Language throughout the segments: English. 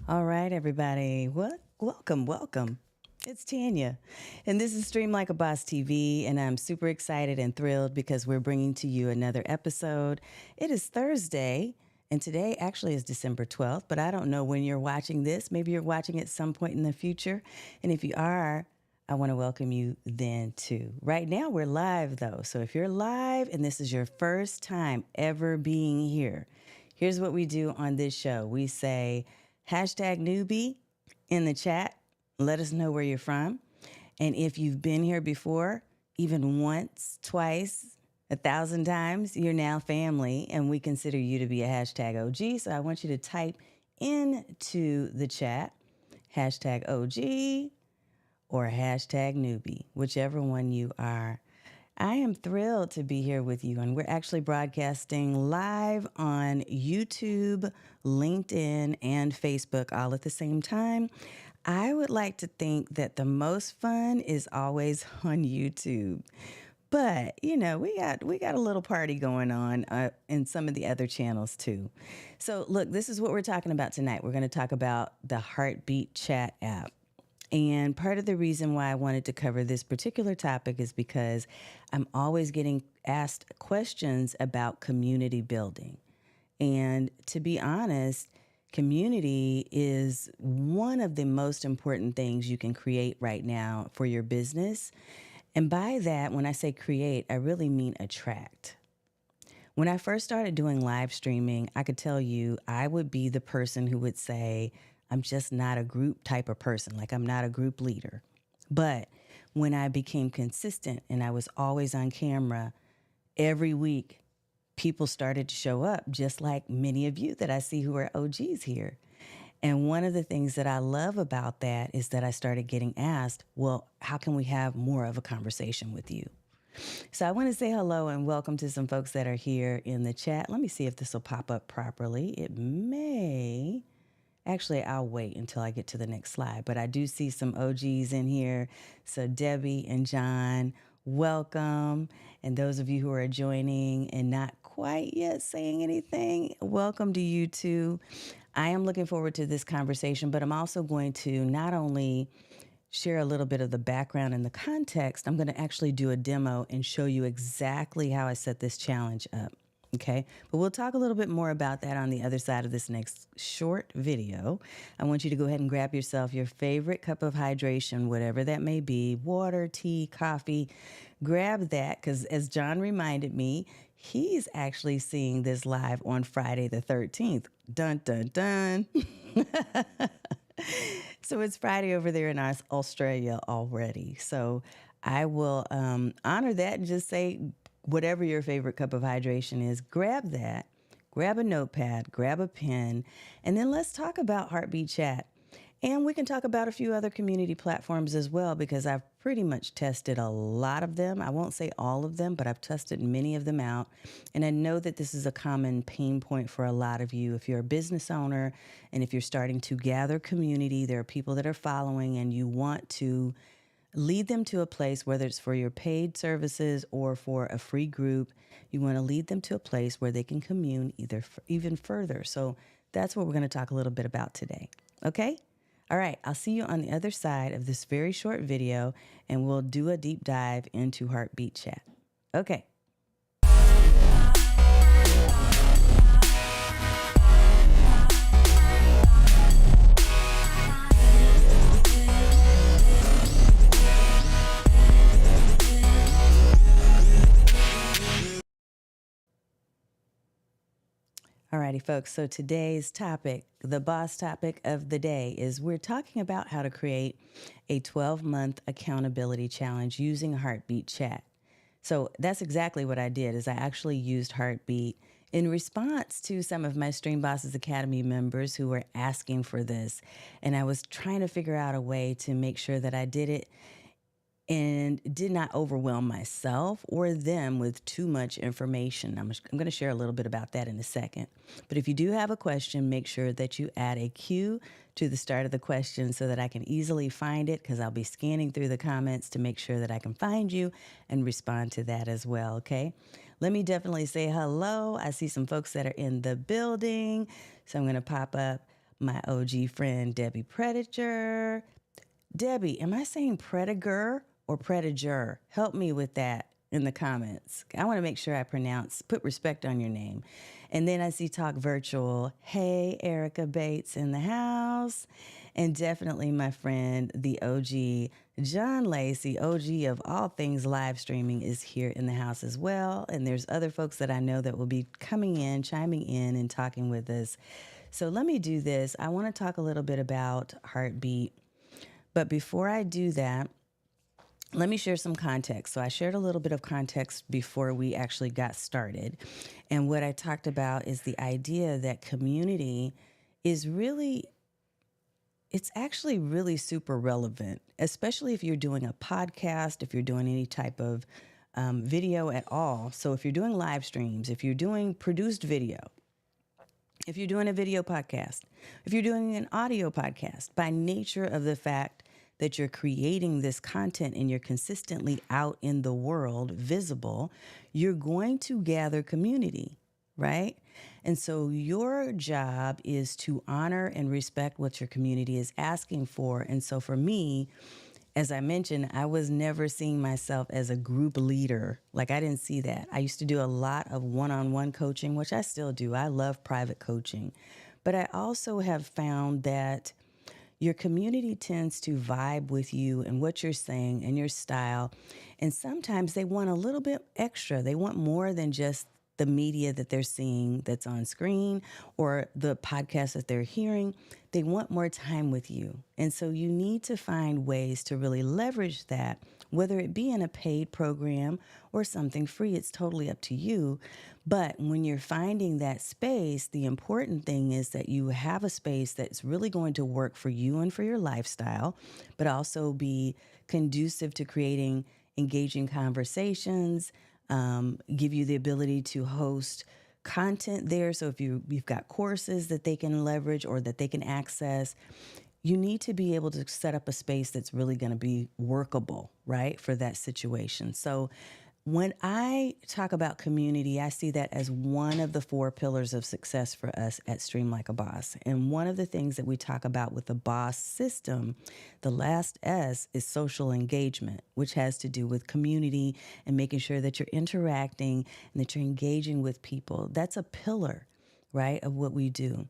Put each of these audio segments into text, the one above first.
All right, everybody. Welcome. It's Tanya, and this is Stream Like a Boss TV, and I'm super excited and thrilled because we're bringing to you another episode. It is Thursday, and today actually is December 12th, but I don't know when you're watching this. Maybe you're watching it some point in the future, and if you are, I want to welcome you then too. Right now, we're live though, so if you're live and this is your first time ever being here, here's what we do on this show. We say hashtag newbie in the chat. Let us know where you're from. And if you've been here before, even once, twice, 1,000 times, you're now family, and we consider you to be a hashtag OG. So I want you to type into the chat hashtag OG or hashtag newbie, whichever one you are. I am thrilled to be here with you, and we're actually broadcasting live on YouTube, LinkedIn, and Facebook all at the same time. I would like to think that the most fun is always on YouTube. But, we got a little party going on in some of the other channels too. So, look, this is what we're talking about tonight. We're going to talk about the Heartbeat Chat app. And part of the reason why I wanted to cover this particular topic is because I'm always getting asked questions about community building. And to be honest, community is one of the most important things you can create right now for your business. And by that, when I say create, I really mean attract. When I first started doing live streaming, I could tell you I would be the person who would say, I'm just not a group type of person. Like, I'm not a group leader. But when I became consistent and I was always on camera every week, people started to show up, just like many of you that I see who are OGs here. And one of the things that I love about that is that I started getting asked, well, how can we have more of a conversation with you? So I want to say hello and welcome to some folks that are here in the chat. Let me see if this will pop up properly. It may. Actually, I'll wait until I get to the next slide, but I do see some OGs in here. So Debbie and John, welcome. And those of you who are joining and not quite yet saying anything, welcome to you too. I am looking forward to this conversation, but I'm also going to not only share a little bit of the background and the context, I'm going to actually do a demo and show you exactly how I set this challenge up. Okay, but we'll talk a little bit more about that on the other side of this next short video. I want you to go ahead and grab yourself your favorite cup of hydration, whatever that may be, water, tea, coffee. Grab that because as John reminded me, he's actually seeing this live on Friday the 13th. Dun, dun, dun. So it's Friday over there in Australia already. So I will honor that and just say, whatever your favorite cup of hydration is, grab that, grab a notepad, grab a pen, and then let's talk about Heartbeat Chat. And we can talk about a few other community platforms as well, because I've pretty much tested a lot of them. I won't say all of them, but I've tested many of them out. And I know that this is a common pain point for a lot of you. If you're a business owner and if you're starting to gather community, there are people that are following and you want to lead them to a place, whether it's for your paid services or for a free group. You want to lead them to a place where they can commune even further. So that's what we're going to talk a little bit about today. Okay? All right. I'll see you on the other side of this very short video, and we'll do a deep dive into Heartbeat Chat. Okay. Alrighty, folks. So today's topic, the boss topic of the day, is we're talking about how to create a 12-month accountability challenge using Heartbeat Chat. So that's exactly what I did. Is I actually used Heartbeat in response to some of my Stream Bosses Academy members who were asking for this, and I was trying to figure out a way to make sure that I did it and did not overwhelm myself or them with too much information. I'm going to share a little bit about that in a second. But if you do have a question, make sure that you add a Q to the start of the question so that I can easily find it, because I'll be scanning through the comments to make sure that I can find you and respond to that as well, okay? Let me definitely say hello. I see some folks that are in the building, so I'm going to pop up my OG friend, Debbie Predator. Debbie, am I saying Predator or Predator? Help me with that in the comments. I want to make sure I put respect on your name. And then I see Talk Virtual. Hey, Erica Bates in the house. And definitely my friend, the OG, John Lacey, OG of all things live streaming, is here in the house as well. And there's other folks that I know that will be coming in, chiming in, and talking with us. So let me do this. I want to talk a little bit about Heartbeat. But before I do that, let me share some context. So I shared a little bit of context before we actually got started. And what I talked about is the idea that community is really, it's actually really super relevant, especially if you're doing a podcast, if you're doing any type of video at all. So if you're doing live streams, if you're doing produced video, if you're doing a video podcast, if you're doing an audio podcast, by nature of the fact that you're creating this content and you're consistently out in the world, visible, you're going to gather community, right? And so your job is to honor and respect what your community is asking for. And so for me, as I mentioned, I was never seeing myself as a group leader. Like, I didn't see that. I used to do a lot of one-on-one coaching, which I still do. I love private coaching. But I also have found that your community tends to vibe with you and what you're saying and your style. And sometimes they want a little bit extra. They want more than just the media that they're seeing that's on screen or the podcast that they're hearing. They want more time with you. And so you need to find ways to really leverage that, whether it be in a paid program or something free. It's totally up to you. But when you're finding that space, the important thing is that you have a space that's really going to work for you and for your lifestyle, but also be conducive to creating engaging conversations, give you the ability to host content there. So if you've got courses that they can leverage or that they can access, you need to be able to set up a space that's really going to be workable, right, for that situation. So when I talk about community, I see that as one of the 4 pillars of success for us at Stream Like a Boss. And one of the things that we talk about with the boss system, the last S, is social engagement, which has to do with community and making sure that you're interacting and that you're engaging with people. That's a pillar, right, of what we do.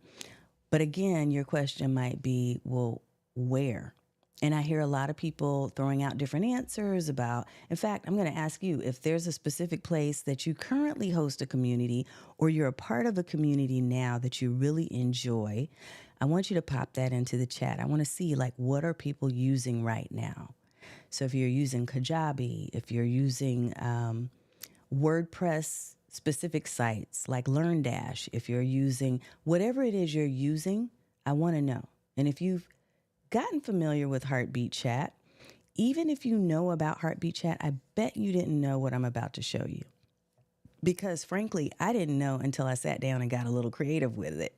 But again, your question might be, well, where? And I hear a lot of people throwing out different answers about, in fact, I'm going to ask you if there's a specific place that you currently host a community or you're a part of a community now that you really enjoy. I want you to pop that into the chat. I want to see, like, what are people using right now? So if you're using Kajabi, if you're using WordPress specific sites like LearnDash, if you're using whatever it is you're using, I want to know. And if you've gotten familiar with Heartbeat Chat, even if you know about Heartbeat Chat, I bet you didn't know what I'm about to show you. Because frankly, I didn't know until I sat down and got a little creative with it.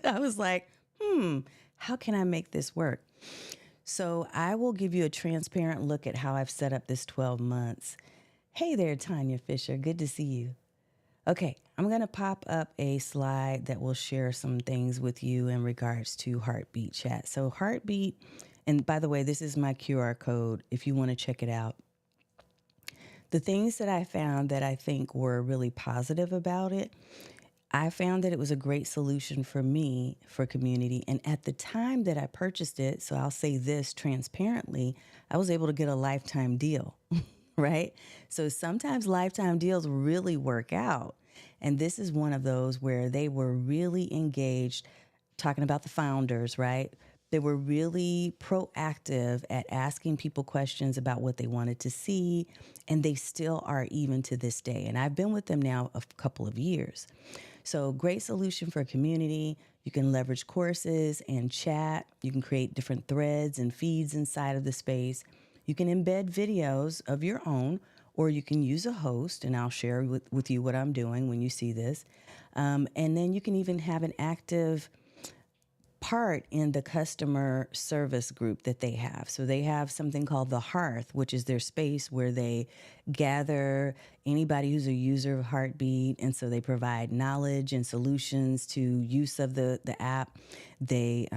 I was like, how can I make this work? So I will give you a transparent look at how I've set up this 12 months. Hey there, Tanya Fisher. Good to see you. Okay, I'm going to pop up a slide that will share some things with you in regards to Heartbeat Chat. So Heartbeat, and by the way, this is my QR code if you want to check it out. The things that I found that I think were really positive about it, I found that it was a great solution for me for community. And at the time that I purchased it, so I'll say this transparently, I was able to get a lifetime deal, right? So sometimes lifetime deals really work out. And this is one of those where they were really engaged, talking about the founders, right? They were really proactive at asking people questions about what they wanted to see, and they still are even to this day. And I've been with them now a couple of years. So great solution for a community. You can leverage courses and chat. You can create different threads and feeds inside of the space. You can embed videos of your own, or you can use a host, and I'll share with you what I'm doing when you see this. And then you can even have an active part in the customer service group that they have. So they have something called the Hearth, which is their space where they gather anybody who's a user of Heartbeat. And so they provide knowledge and solutions to use of the app. They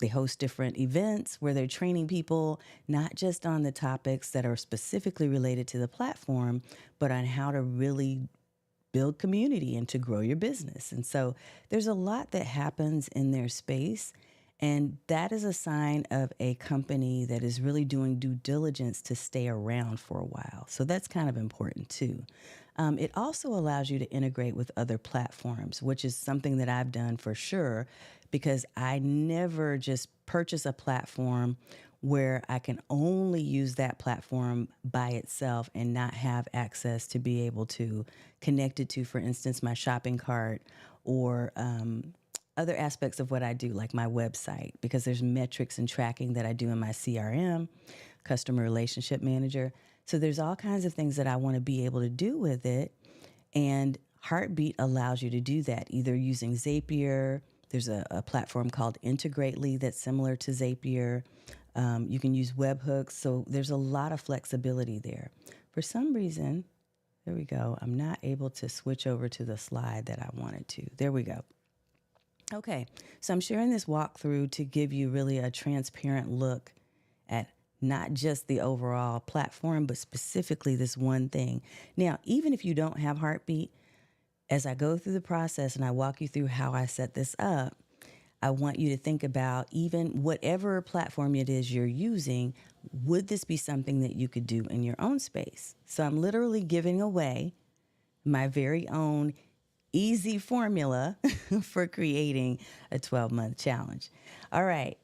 they host different events where they're training people, not just on the topics that are specifically related to the platform, but on how to really build community and to grow your business. And so there's a lot that happens in their space. And that is a sign of a company that is really doing due diligence to stay around for a while. So that's kind of important too. It also allows you to integrate with other platforms, which is something that I've done for sure, because I never just purchase a platform where I can only use that platform by itself and not have access to be able to connect it to, for instance, my shopping cart or other aspects of what I do, like my website, because there's metrics and tracking that I do in my CRM, customer relationship manager. So there's all kinds of things that I want to be able to do with it. And Heartbeat allows you to do that, either using Zapier. There's a platform called Integrately that's similar to Zapier. You can use webhooks. So there's a lot of flexibility there. For some reason, there we go. I'm not able to switch over to the slide that I wanted to. There we go. Okay, so I'm sharing this walkthrough to give you really a transparent look at not just the overall platform, but specifically this one thing. Now, even if you don't have Heartbeat, as I go through the process and I walk you through how I set this up, I want you to think about even whatever platform it is you're using, would this be something that you could do in your own space? So I'm literally giving away my very own easy formula for creating a 12-month challenge. All right.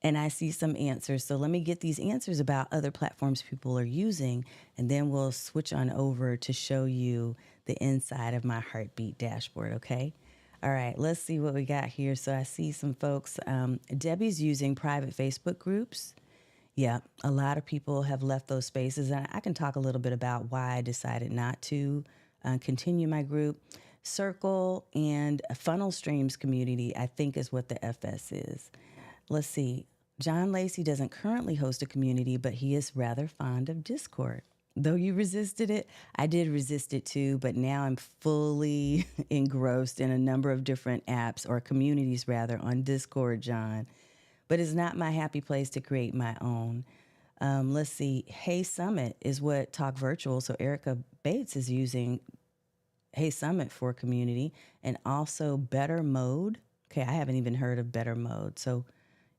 And I see some answers. So let me get these answers about other platforms people are using, and then we'll switch on over to show you the inside of my Heartbeat dashboard, okay? All right, let's see what we got here. So I see some folks. Debbie's using private Facebook groups. Yeah, a lot of people have left those spaces, and I can talk a little bit about why I decided not to continue my group. Circle and Funnel Streams community, I think, is what the FS is. Let's see. John Lacey doesn't currently host a community, but he is rather fond of Discord. Though you resisted it, I did resist it too, but now I'm fully engrossed in a number of different apps or communities rather on Discord, John. But it's not my happy place to create my own. Let's see. Hey Summit is what Talk Virtual. So Erica Bates is using Hey Summit for community, and also Better Mode. Okay, I haven't even heard of Better Mode. So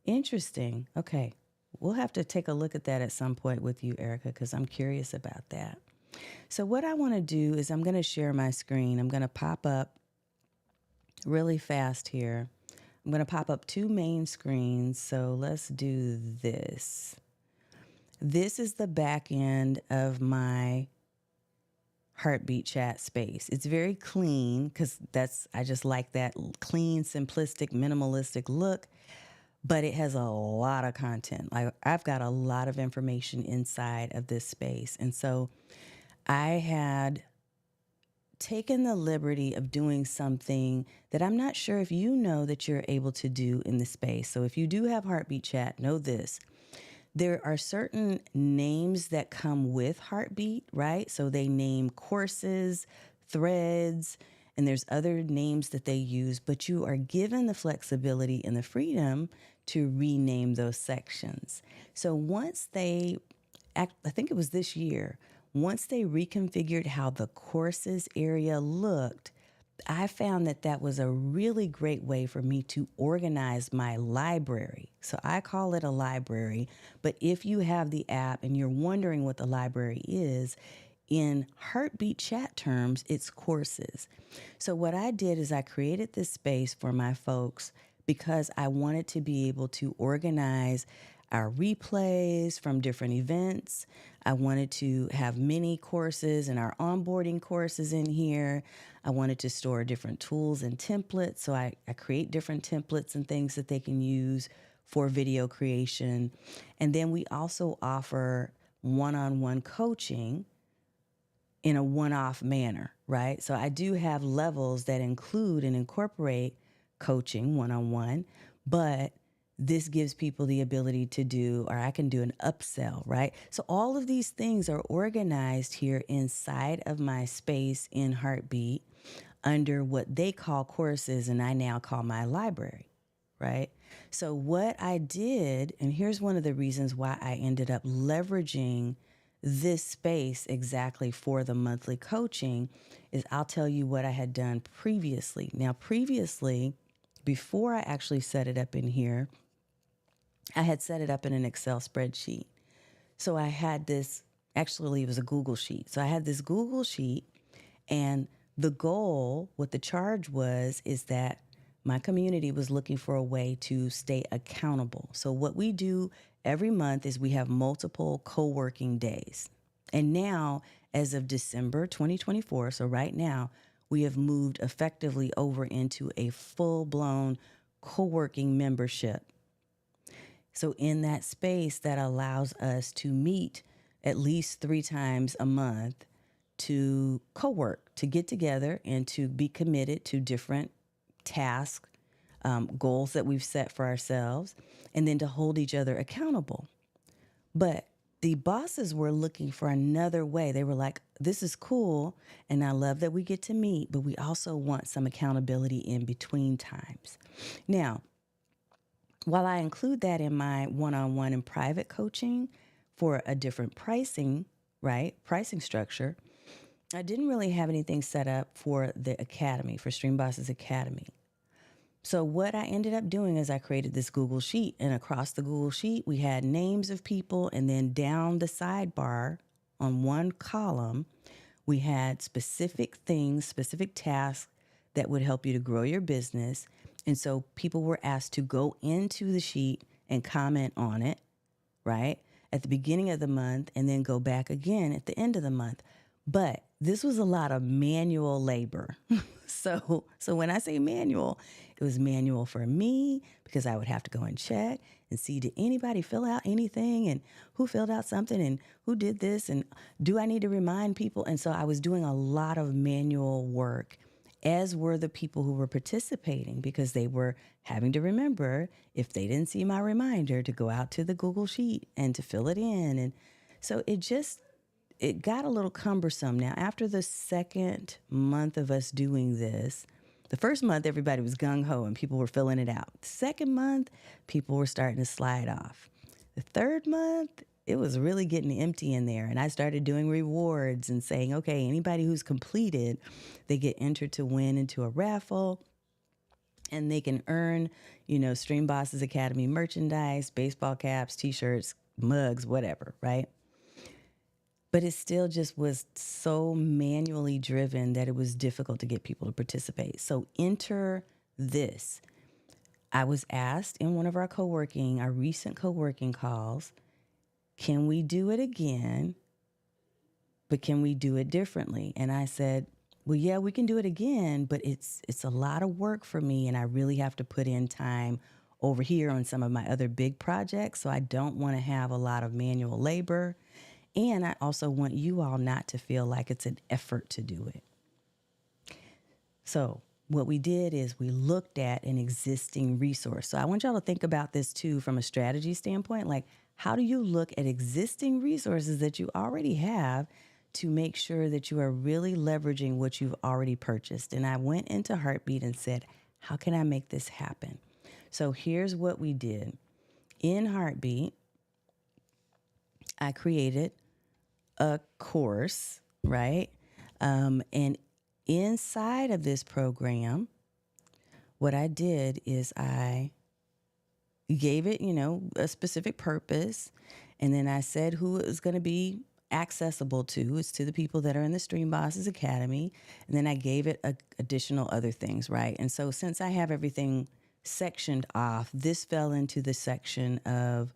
interesting. Okay, we'll have to take a look at that at some point with you, Erica, because I'm curious about that. So what I want to do is I'm going to share my screen. I'm going to pop up really fast here. I'm going to pop up two main screens. So let's do this. This is the back end of my Heartbeat chat space. It's very clean because I just like that clean, simplistic, minimalistic look, but it has a lot of content. Like I've got a lot of information inside of this space. And so I had taken the liberty of doing something that I'm not sure if you know that you're able to do in the space. So if you do have Heartbeat chat, know this. There are certain names that come with Heartbeat, right? So they name courses, threads, and there's other names that they use, but you are given the flexibility and the freedom to rename those sections. So once I think it was this year, once they reconfigured how the courses area looked, I found that was a really great way for me to organize my library. So I call it a library, but if you have the app and you're wondering what the library is, in Heartbeat chat terms, it's courses. So what I did is I created this space for my folks because I wanted to be able to organize our replays from different events. I wanted to have mini courses and our onboarding courses in here. I wanted to store different tools and templates. So I create different templates and things that they can use for video creation. And then we also offer one-on-one coaching in a one-off manner, right? So I do have levels that include and incorporate coaching one-on-one, but this gives people the ability to do, or I can do an upsell, right? So all of these things are organized here inside of my space in Heartbeat under what they call courses, and I now call my library, right? So what I did, and here's one of the reasons why I ended up leveraging this space exactly for the monthly coaching, is I'll tell you what I had done previously. Now, previously, before I actually set it up in here, I had set it up in an Excel spreadsheet. So I had this, actually, it was a Google sheet. So I had this Google sheet, and the goal, what the charge was, is that my community was looking for a way to stay accountable. So what we do every month is we have multiple co-working days. And now, as of December 2024, so right now, we have moved effectively over into a full-blown co-working membership. So in that space, that allows us to meet at least 3 times a month to co-work, to get together and to be committed to different tasks, goals that we've set for ourselves, and then to hold each other accountable. But the bosses were looking for another way. They were like, this is cool, and I love that we get to meet, but we also want some accountability in between times. Now, while I include that in my one-on-one and private coaching for a different pricing, right, pricing structure, I didn't really have anything set up for the academy, for Stream Bosses Academy. So what I ended up doing is I created this Google Sheet, and across the Google Sheet, we had names of people, and then down the sidebar on one column, we had specific things, specific tasks that would help you to grow your business. And so people were asked to go into the sheet and comment on it, right, at the beginning of the month, and then go back again at the end of the month. But this was a lot of manual labor. So when I say manual, it was manual for me because I would have to go and check and see, did anybody fill out anything, and who filled out something, and who did this, and do I need to remind people? And so I was doing a lot of manual work, as were the people who were participating, because they were having to remember, if they didn't see my reminder, to go out to the Google Sheet and to fill it in. And so it got a little cumbersome. Now, after the second month of us doing this, the first month, everybody was gung-ho and people were filling it out. The second month, people were starting to slide off. The third month, it was really getting empty in there. And I started doing rewards and saying, okay, anybody who's completed, they get entered to win into a raffle, and they can earn, Stream Bosses Academy merchandise, baseball caps, t-shirts, mugs, whatever, right? But it still just was so manually driven that it was difficult to get people to participate. So enter this. I was asked in one of our recent co-working calls, can we do it again, but can we do it differently? And I said, well, yeah, we can do it again, but it's a lot of work for me, and I really have to put in time over here on some of my other big projects. So I don't want to have a lot of manual labor. And I also want you all not to feel like it's an effort to do it. So what we did is we looked at an existing resource. So I want y'all to think about this too from a strategy standpoint. Like, how do you look at existing resources that you already have to make sure that you are really leveraging what you've already purchased? And I went into Heartbeat and said, how can I make this happen? So here's what we did. In Heartbeat, I created a course, right? And inside of this program, what I did is I gave it, a specific purpose. And then I said who it was going to be accessible to. It's to the people that are in the Stream Bosses Academy. And then I gave it additional other things, right? And so since I have everything sectioned off, this fell into the section of,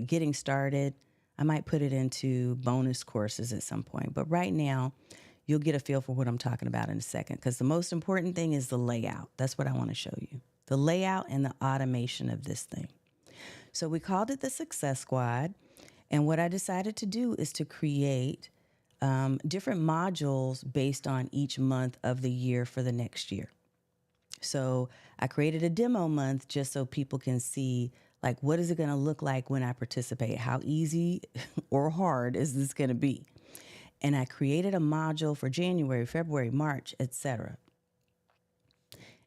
getting started. I might put it into bonus courses at some point. But right now, you'll get a feel for what I'm talking about in a second, because the most important thing is the layout. That's what I want to show you. The layout and the automation of this thing. So we called it the Success Squad. And what I decided to do is to create different modules based on each month of the year for the next year. So I created a demo month just so people can see, like, what is it going to look like when I participate? How easy or hard is this going to be? And I created a module for January, February, March, etc.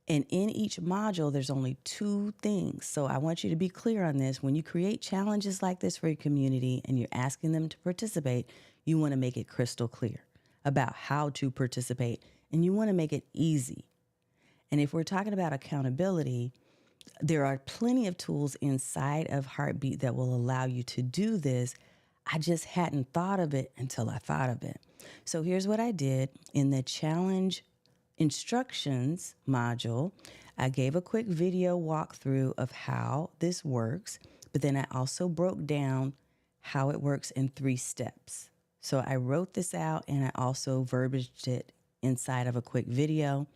And in each module, there's only two things. So I want you to be clear on this. When you create challenges like this for your community and you're asking them to participate, you want to make it crystal clear about how to participate, and you want to make it easy. And if we're talking about accountability, there are plenty of tools inside of Heartbeat that will allow you to do this. I just hadn't thought of it until I thought of it. So here's what I did in the challenge instructions module. I gave a quick video walkthrough of how this works, but then I also broke down how it works in 3 steps. So I wrote this out and I also verbaged it inside of a quick video.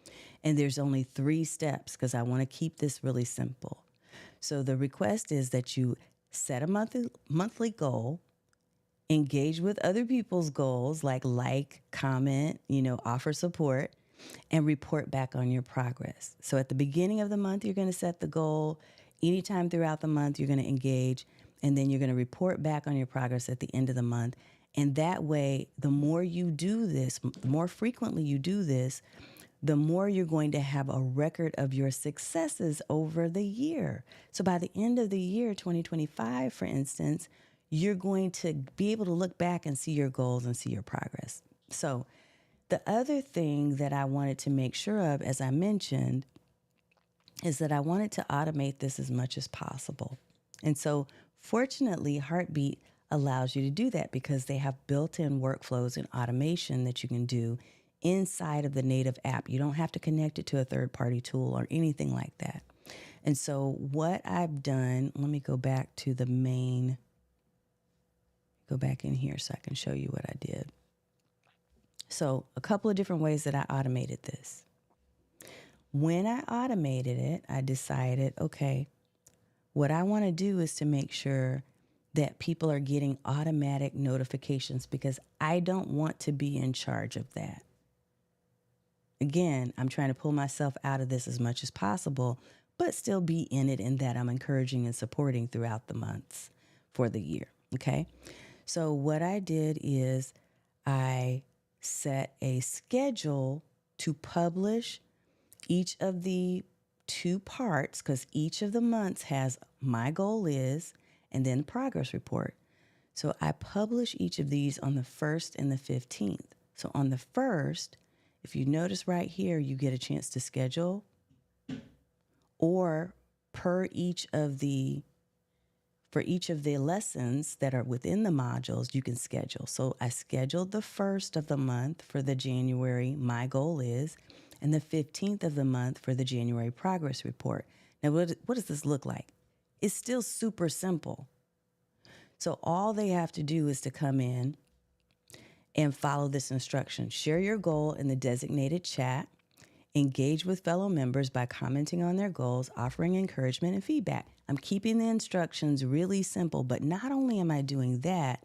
And there's only 3 steps because I want to keep this really simple. So the request is that you set a monthly goal, engage with other people's goals, like, comment, offer support, and report back on your progress. So at the beginning of the month, you're going to set the goal. Anytime throughout the month, you're going to engage, and then you're going to report back on your progress at the end of the month. And that way, the more you do this, the more frequently you do this, the more you're going to have a record of your successes over the year. So by the end of the year, 2025, for instance, you're going to be able to look back and see your goals and see your progress. So the other thing that I wanted to make sure of, as I mentioned, is that I wanted to automate this as much as possible. And so fortunately, Heartbeat allows you to do that because they have built-in workflows and automation that you can do inside of the native app. You don't have to connect it to a third-party tool or anything like that. And so what I've done, let me go back to the main, go back in here so I can show you what I did. So a couple of different ways that I automated this. When I automated it, I decided, okay, what I want to do is to make sure that people are getting automatic notifications because I don't want to be in charge of that. Again, I'm trying to pull myself out of this as much as possible, but still be in it in that I'm encouraging and supporting throughout the months for the year, okay? So what I did is I set a schedule to publish each of the 2 parts because each of the months has my goal is and then progress report. So I publish each of these on the 1st and the 15th. So on the 1st, if you notice right here, you get a chance to schedule, or for each of the lessons that are within the modules, you can schedule. So I scheduled the 1st of the month for the January my goal is, and the 15th of the month for the January progress report. Now, what does this look like? It's still super simple. So all they have to do is to come in and follow this instruction. Share your goal in the designated chat. Engage with fellow members by commenting on their goals, offering encouragement and feedback. I'm keeping the instructions really simple, but not only am I doing that,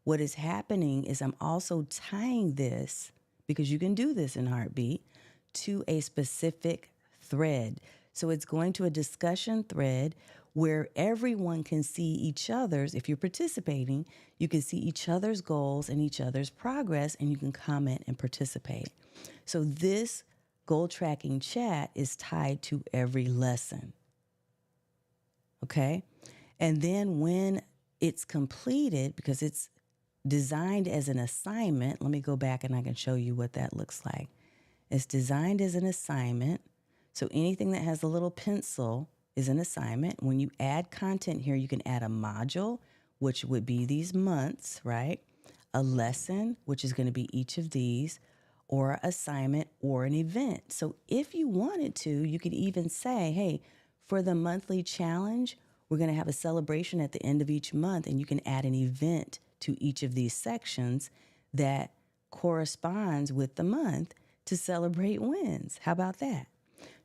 what is happening is I'm also tying this, because you can do this in Heartbeat, to a specific thread. So it's going to a discussion thread where everyone can see each other's, if you're participating, you can see each other's goals and each other's progress, and you can comment and participate. So this goal tracking chat is tied to every lesson. Okay? And then when it's completed, because it's designed as an assignment, let me go back and I can show you what that looks like. It's designed as an assignment. So anything that has a little pencil is an assignment. When you add content here, you can add a module, which would be these months, right? A lesson, which is going to be each of these, or assignment, or an event. So if you wanted to, you could even say, hey, for the monthly challenge, we're going to have a celebration at the end of each month, and you can add an event to each of these sections that corresponds with the month to celebrate wins. How about that?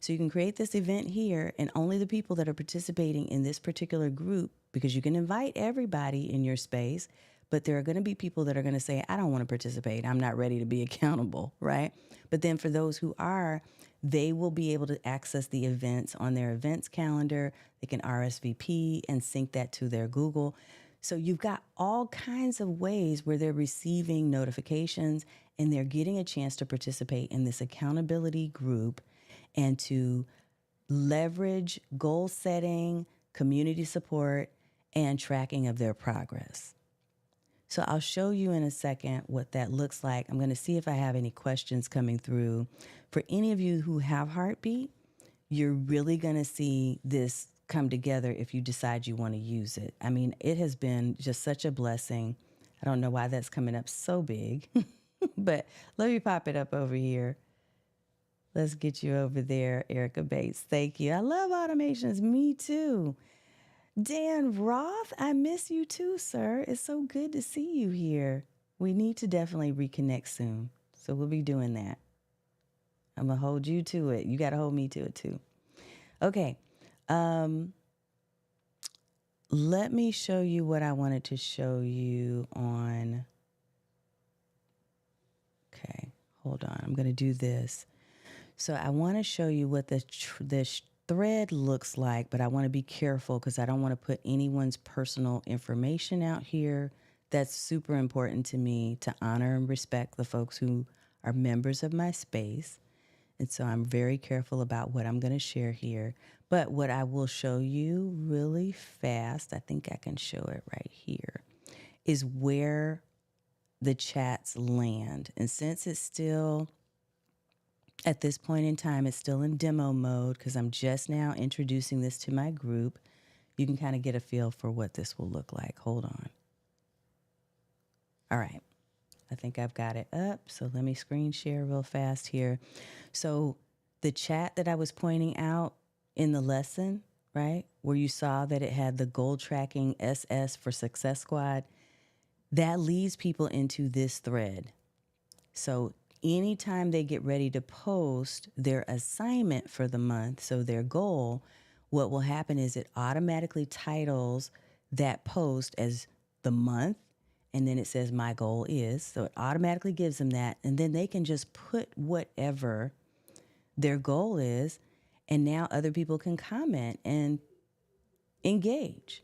So you can create this event here, and only the people that are participating in this particular group, because you can invite everybody in your space, But there are going to be people that are going to say, I don't want to participate. I'm not ready to be accountable, right? But then for those who are, they will be able to access the events on their events calendar. They can RSVP and sync that to their Google. So you've got all kinds of ways where they're receiving notifications and they're getting a chance to participate in this accountability group and to leverage goal setting, community support, and tracking of their progress. So I'll show you in a second what that looks like. I'm going to see if I have any questions coming through. For any of you who have Heartbeat, you're really going to see this come together if you decide you want to use it. I mean, it has been just such a blessing. I don't know why that's coming up so big, but let me pop it up over here. Let's get you over there, Erica Bates. Thank you. I love automations. Me too. Dan Roth, I miss you too, sir. It's so good to see you here. We need to definitely reconnect soon. So we'll be doing that. I'm going to hold you to it. You got to hold me to it too. Okay. Let me show you what I wanted to show you on. Okay, hold on. I'm going to do this. So I want to show you what the thread looks like, but I want to be careful because I don't want to put anyone's personal information out here. That's super important to me, to honor and respect the folks who are members of my space. And so I'm very careful about what I'm going to share here. But what I will show you really fast, I think I can show it right here, is where the chats land. And since it's still, at this point in time, it's still in demo mode because I'm just now introducing this to my group, you can kind of get a feel for what this will look like. Hold on. All right. I think I've got it up. So let me screen share real fast here. So the chat that I was pointing out in the lesson, right, where you saw that it had the goal tracking SS for Success Squad, that leads people into this thread. So anytime they get ready to post their assignment for the month, so their goal, what will happen is it automatically titles that post as the month, and then it says my goal is. So it automatically gives them that, and then they can just put whatever their goal is, and now other people can comment and engage.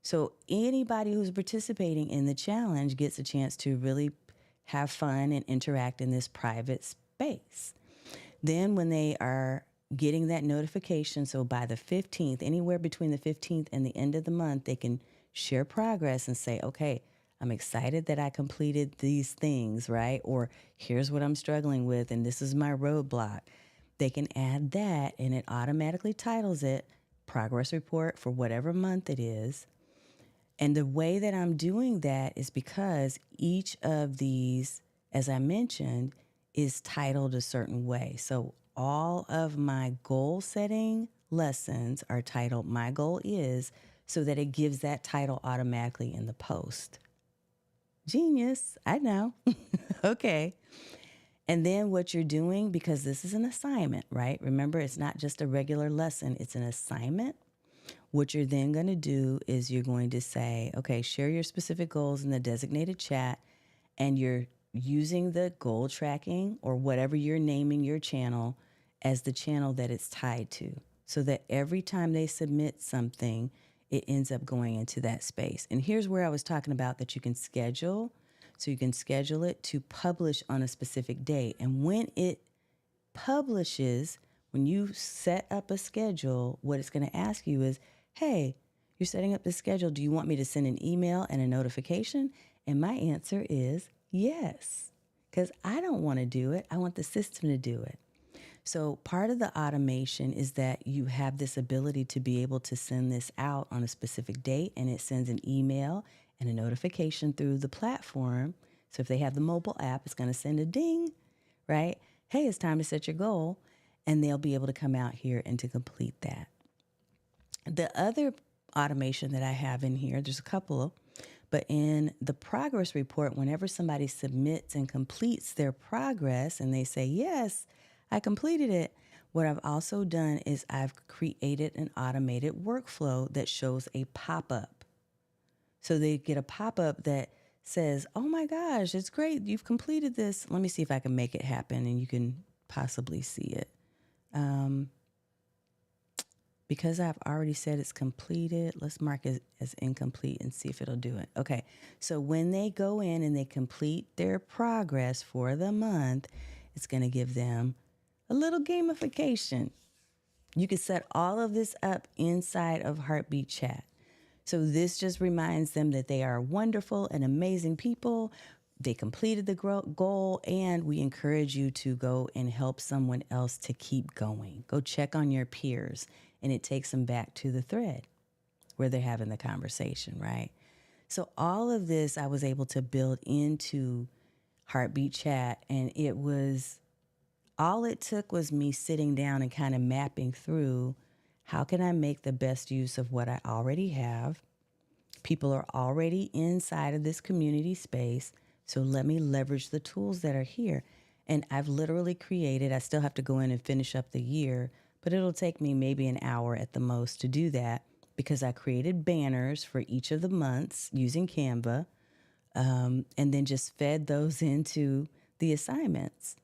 So anybody who's participating in the challenge gets a chance to really have fun and interact in this private space. Then when they are getting that notification, so by the 15th, anywhere between the 15th and the end of the month, they can share progress and say, okay, I'm excited that I completed these things, right? Or here's what I'm struggling with, and this is my roadblock. They can add that, and it automatically titles it progress report for whatever month it is. And the way that I'm doing that is because each of these, as I mentioned, is titled a certain way. So all of my goal setting lessons are titled My Goal Is, so that it gives that title automatically in the post. Genius, I know. Okay. And then what you're doing, because this is an assignment, right? Remember, it's not just a regular lesson, it's an assignment. What you're then going to do is you're going to say, okay, share your specific goals in the designated chat, and you're using the goal tracking or whatever you're naming your channel as the channel that it's tied to, so that every time they submit something, it ends up going into that space. And here's where I was talking about that you can schedule. So you can schedule it to publish on a specific date. And when it publishes, when you set up a schedule, what it's going to ask you is, hey, you're setting up this schedule. Do you want me to send an email and a notification? And my answer is yes, because I don't want to do it. I want the system to do it. So part of the automation is that you have this ability to be able to send this out on a specific date, and it sends an email and a notification through the platform. So if they have the mobile app, it's going to send a ding, right? Hey, it's time to set your goal, and they'll be able to come out here and to complete that. The other automation that I have in here, there's a couple, but in the progress report, whenever somebody submits and completes their progress and they say, yes, I completed it, what I've also done is I've created an automated workflow that shows a pop-up. So they get a pop-up that says, oh my gosh, it's great. You've completed this. Let me see if I can make it happen and you can possibly see it. Because I've already said it's completed, let's mark it as incomplete and see if it'll do it. Okay, so when they go in and they complete their progress for the month, it's going to give them a little gamification. You can set all of this up inside of Heartbeat Chat. So this just reminds them that they are wonderful and amazing people. They completed the goal, and we encourage you to go and help someone else to keep going. Go check on your peers, and it takes them back to the thread where they're having the conversation, right? So all of this I was able to build into Heartbeat Chat, and it was all it took was me sitting down and kind of mapping through how can I make the best use of what I already have. People are already inside of this community space, so let me leverage the tools that are here. And I've literally created, I still have to go in and finish up the year, but it'll take me maybe an hour at the most to do that because I created banners for each of the months using Canva, and then just fed those into the assignments.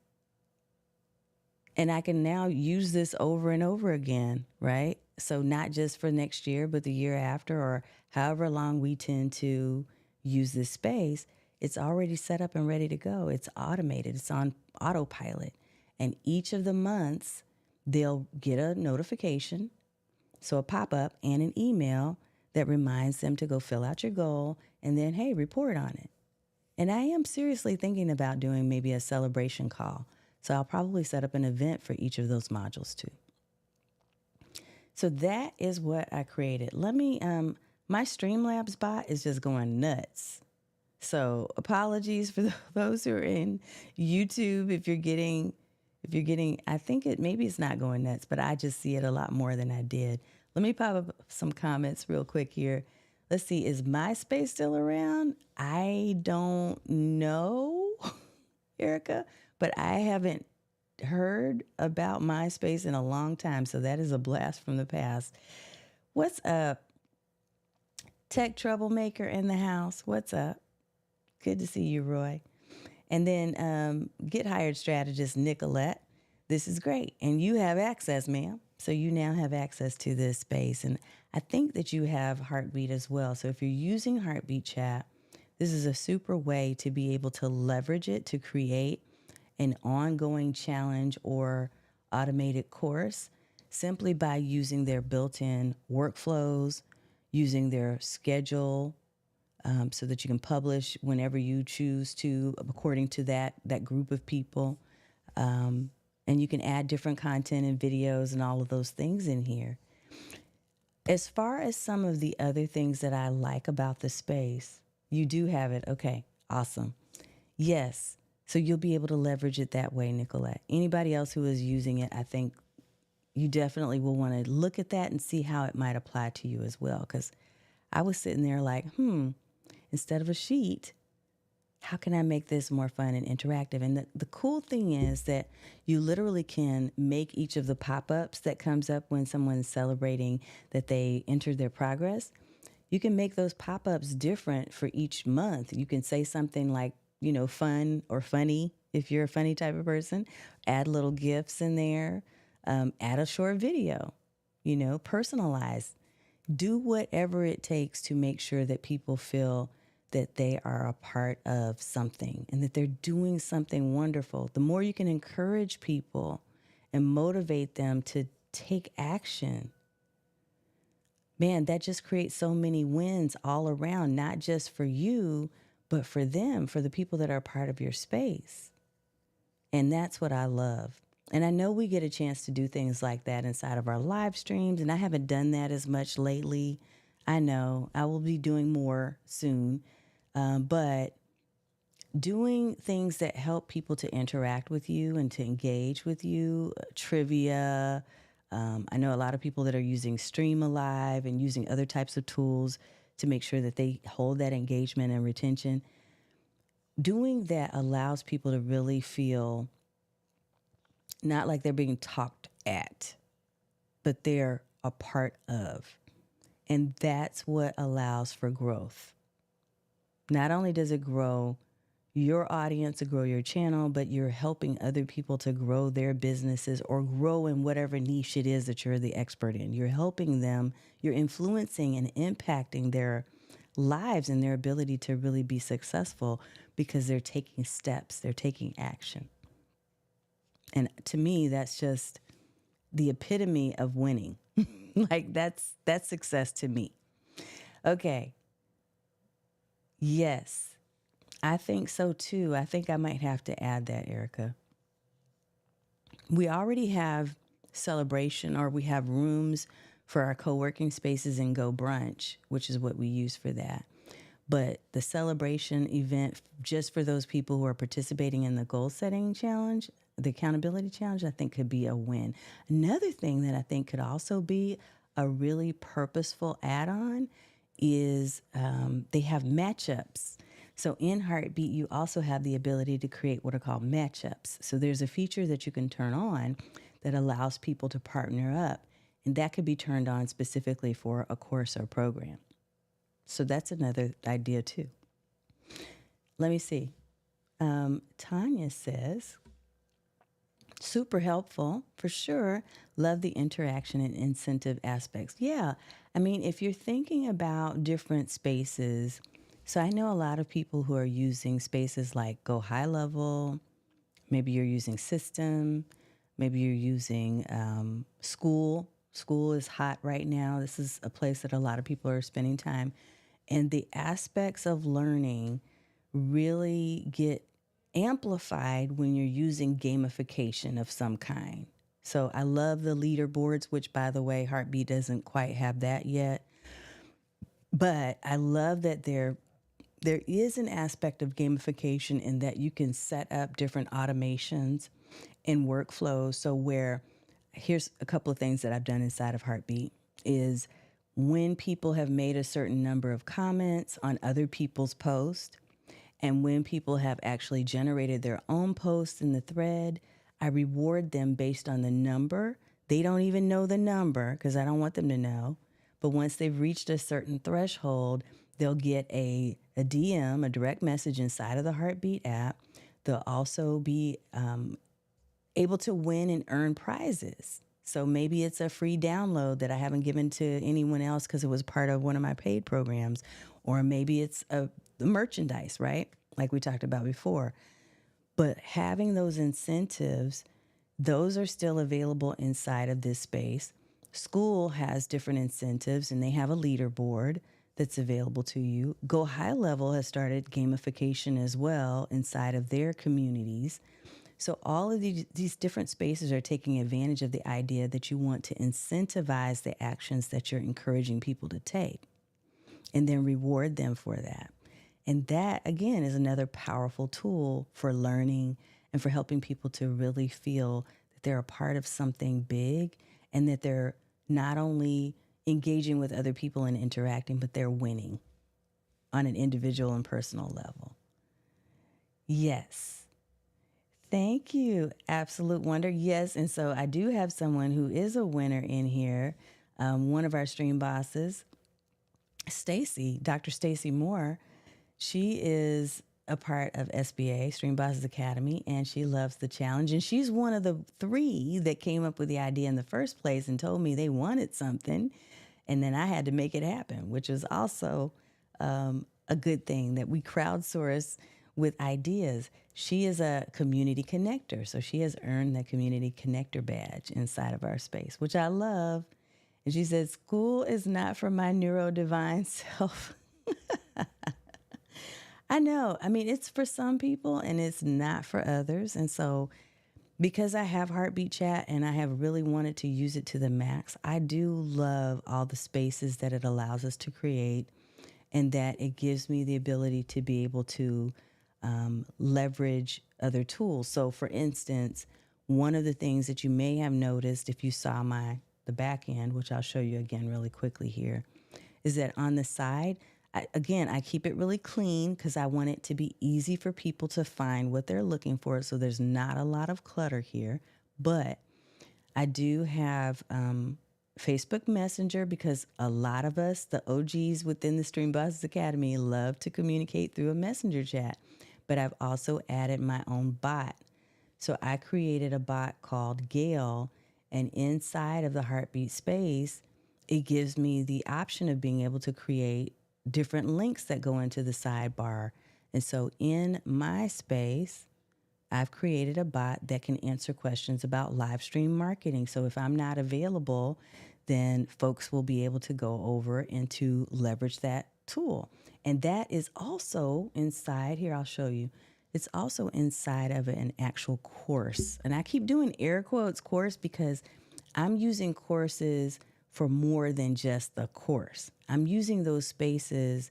And I can now use this over and over again, right? So not just for next year, but the year after, or however long we tend to use this space, it's already set up and ready to go. It's automated. It's on autopilot. And each of the months, they'll get a notification, so a pop-up and an email that reminds them to go fill out your goal and then, hey, report on it. And I am seriously thinking about doing maybe a celebration call. So I'll probably set up an event for each of those modules too. So that is what I created. Let me, my Streamlabs bot is just going nuts. So apologies for those who are in YouTube. If you're getting, I think maybe it's not going nuts, but I just see it a lot more than I did. Let me pop up some comments real quick here. Let's see, is MySpace still around? I don't know, Erica, but I haven't heard about MySpace in a long time, so that is a blast from the past. What's up? Tech troublemaker in the house. What's up? Good to see you, Roy. And then Get Hired strategist Nicolette. This is great. And you have access, ma'am. So you now have access to this space. And I think that you have Heartbeat as well. So if you're using Heartbeat Chat, this is a super way to be able to leverage it to create an ongoing challenge or automated course simply by using their built-in workflows, using their schedule, so that you can publish whenever you choose to, according to that group of people. And you can add different content and videos and all of those things in here. As far as some of the other things that I like about the space, you do have it. Okay, awesome. Yes, so you'll be able to leverage it that way, Nicolette. Anybody else who is using it, I think you definitely will want to look at that and see how it might apply to you as well. Because I was sitting there like, instead of a sheet, how can I make this more fun and interactive? And the cool thing is that you literally can make each of the pop-ups that comes up when someone's celebrating that they entered their progress. You can make those pop-ups different for each month. You can say something like, fun or funny, if you're a funny type of person. Add little GIFs in there. Add a short video, personalize. Do whatever it takes to make sure that people feel that they are a part of something and that they're doing something wonderful. The more you can encourage people and motivate them to take action, man, that just creates so many wins all around, not just for you, but for them, for the people that are a part of your space. And that's what I love. And I know we get a chance to do things like that inside of our live streams, and I haven't done that as much lately. I know I will be doing more soon, but doing things that help people to interact with you and to engage with you, trivia. I know a lot of people that are using Stream Alive and using other types of tools to make sure that they hold that engagement and retention. Doing that allows people to really feel not like they're being talked at, but they're a part of. And that's what allows for growth. Not only does it grow your audience to grow your channel, but you're helping other people to grow their businesses or grow in whatever niche it is that you're the expert in. You're helping them, you're influencing and impacting their lives and their ability to really be successful because they're taking steps, they're taking action. And to me, that's just the epitome of winning. Like that's success to me. Okay. Yes. I think so too. I think I might have to add that, Erica. We already have celebration, or we have rooms for our co-working spaces in Go Brunch, which is what we use for that. But the celebration event, just for those people who are participating in the goal setting challenge, the accountability challenge, I think could be a win. Another thing that I think could also be a really purposeful add-on is they have matchups. So in Heartbeat, you also have the ability to create what are called matchups. So there's a feature that you can turn on that allows people to partner up, and that could be turned on specifically for a course or program. So that's another idea too. Let me see. Tanya says, super helpful for sure. Love the interaction and incentive aspects. Yeah. I mean, if you're thinking about different spaces, so I know a lot of people who are using spaces like Go High Level. Maybe you're using System. Maybe you're using School. School is hot right now. This is a place that a lot of people are spending time. And the aspects of learning really get amplified when you're using gamification of some kind. So I love the leaderboards, which, by the way, Heartbeat doesn't quite have that yet. But I love that there is an aspect of gamification in that you can set up different automations and workflows. So here's a couple of things that I've done inside of Heartbeat is when people have made a certain number of comments on other people's posts, and when people have actually generated their own posts in the thread, I reward them based on the number. They don't even know the number because I don't want them to know. But once they've reached a certain threshold, they'll get a DM, a direct message inside of the Heartbeat app. They'll also be able to win and earn prizes. So maybe it's a free download that I haven't given to anyone else because it was part of one of my paid programs. Or maybe it's the merchandise, right? Like we talked about before. But having those incentives, those are still available inside of this space. School has different incentives, and they have a leaderboard that's available to you. Go High Level has started gamification as well inside of their communities. So all of these different spaces are taking advantage of the idea that you want to incentivize the actions that you're encouraging people to take and then reward them for that. And that, again, is another powerful tool for learning and for helping people to really feel that they're a part of something big and that they're not only engaging with other people and interacting, but they're winning on an individual and personal level. Yes. Thank you. Absolute wonder. Yes. And so I do have someone who is a winner in here. One of our stream bosses, Stacy, Dr. Stacy Moore. She is a part of SBA, Stream Bosses Academy, and she loves the challenge. And she's one of the 3 that came up with the idea in the first place and told me they wanted something. And then I had to make it happen, which is also a good thing that we crowdsource with ideas. She is a community connector. So she has earned the community connector badge inside of our space, which I love. And she said, school is not for my neurodivine self. I know. I mean, it's for some people and it's not for others. And so because I have Heartbeat Chat and I have really wanted to use it to the max, I do love all the spaces that it allows us to create and that it gives me the ability to be able to leverage other tools. So for instance, one of the things that you may have noticed if you saw the back end, which I'll show you again really quickly here, is that on the side, I keep it really clean because I want it to be easy for people to find what they're looking for. So there's not a lot of clutter here, but I do have Facebook Messenger, because a lot of us, the OGs within the Stream Bosses Academy, love to communicate through a messenger chat. But I've also added my own bot. So I created a bot called Gail, and inside of the Heartbeat space, it gives me the option of being able to create different links that go into the sidebar. And so in my space, I've created a bot that can answer questions about live stream marketing. So if I'm not available, then folks will be able to go over and to leverage that tool. And that is also inside here. I'll show you. It's also inside of an actual course. And I keep doing air quotes course because I'm using courses for more than just the course. I'm using those spaces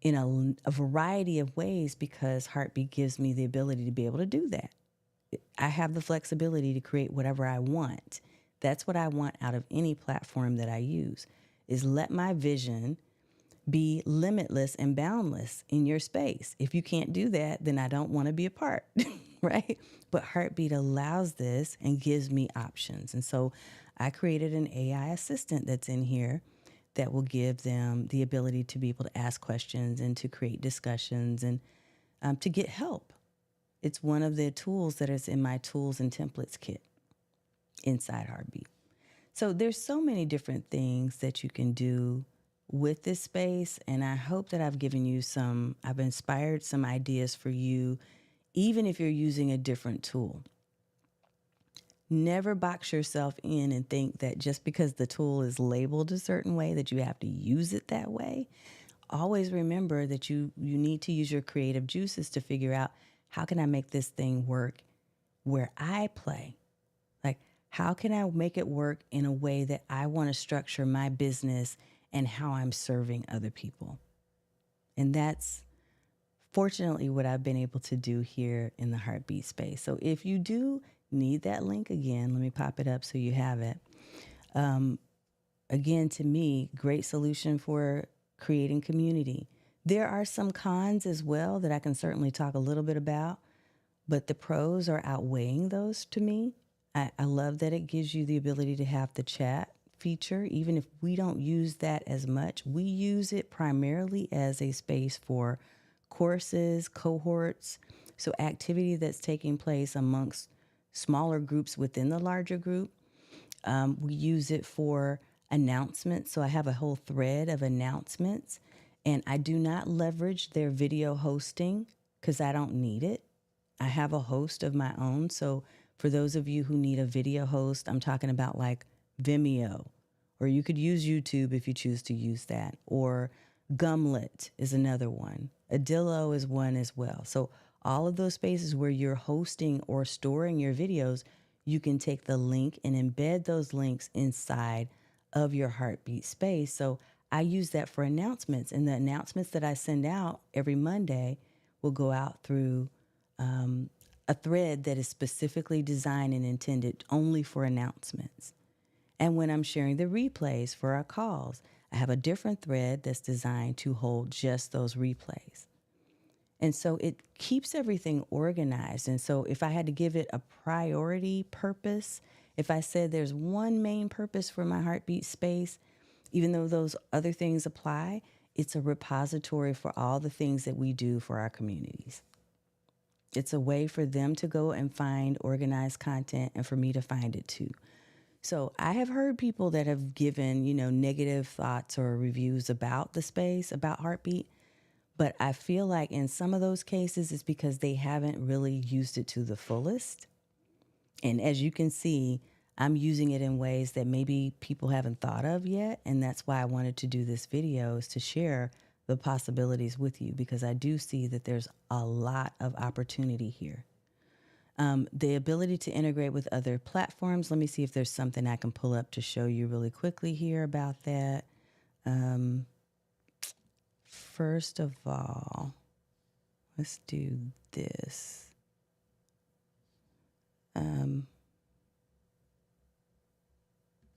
in a variety of ways because Heartbeat gives me the ability to be able to do that. I have the flexibility to create whatever I want. That's what I want out of any platform that I use, is let my vision be limitless and boundless in your space. If you can't do that, then I don't want to be a part, right? But Heartbeat allows this and gives me options. And so I created an AI assistant that's in here that will give them the ability to be able to ask questions and to create discussions and to get help. It's one of the tools that is in my tools and templates kit inside Heartbeat. So there's so many different things that you can do with this space, and I hope that I've inspired some ideas for you, even if you're using a different tool. Never box yourself in and think that just because the tool is labeled a certain way that you have to use it that way. Always remember that you need to use your creative juices to figure out, how can I make this thing work where I play? Like, how can I make it work in a way that I want to structure my business and how I'm serving other people? And that's fortunately what I've been able to do here in the Heartbeat space. So if you do need that link again, let me pop it up so you have it. Again, to me, great solution for creating community. There are some cons as well that I can certainly talk a little bit about, but the pros are outweighing those to me. I love that it gives you the ability to have the chat feature, even if we don't use that as much. We use it primarily as a space for courses, cohorts, so activity that's taking place amongst smaller groups within the larger group. We use it for announcements. So I have a whole thread of announcements, and I do not leverage their video hosting because I don't need it. I have a host of my own. So for those of you who need a video host, I'm talking about like Vimeo, or you could use YouTube if you choose to use that, or Gumlet is another one. Adillo is one as well. So all of those spaces where you're hosting or storing your videos, you can take the link and embed those links inside of your Heartbeat space. So I use that for announcements, and the announcements that I send out every Monday will go out through a thread that is specifically designed and intended only for announcements. And when I'm sharing the replays for our calls, I have a different thread that's designed to hold just those replays. And so it keeps everything organized. And so if I had to give it a priority purpose, if I said there's one main purpose for my Heartbeat space, even though those other things apply, it's a repository for all the things that we do for our communities. It's a way for them to go and find organized content and for me to find it too. So I have heard people that have given, negative thoughts or reviews about the space, about Heartbeat. But I feel like in some of those cases, it's because they haven't really used it to the fullest. And as you can see, I'm using it in ways that maybe people haven't thought of yet. And that's why I wanted to do this video, is to share the possibilities with you, because I do see that there's a lot of opportunity here. The ability to integrate with other platforms. Let me see if there's something I can pull up to show you really quickly here about that. First of all, let's do this.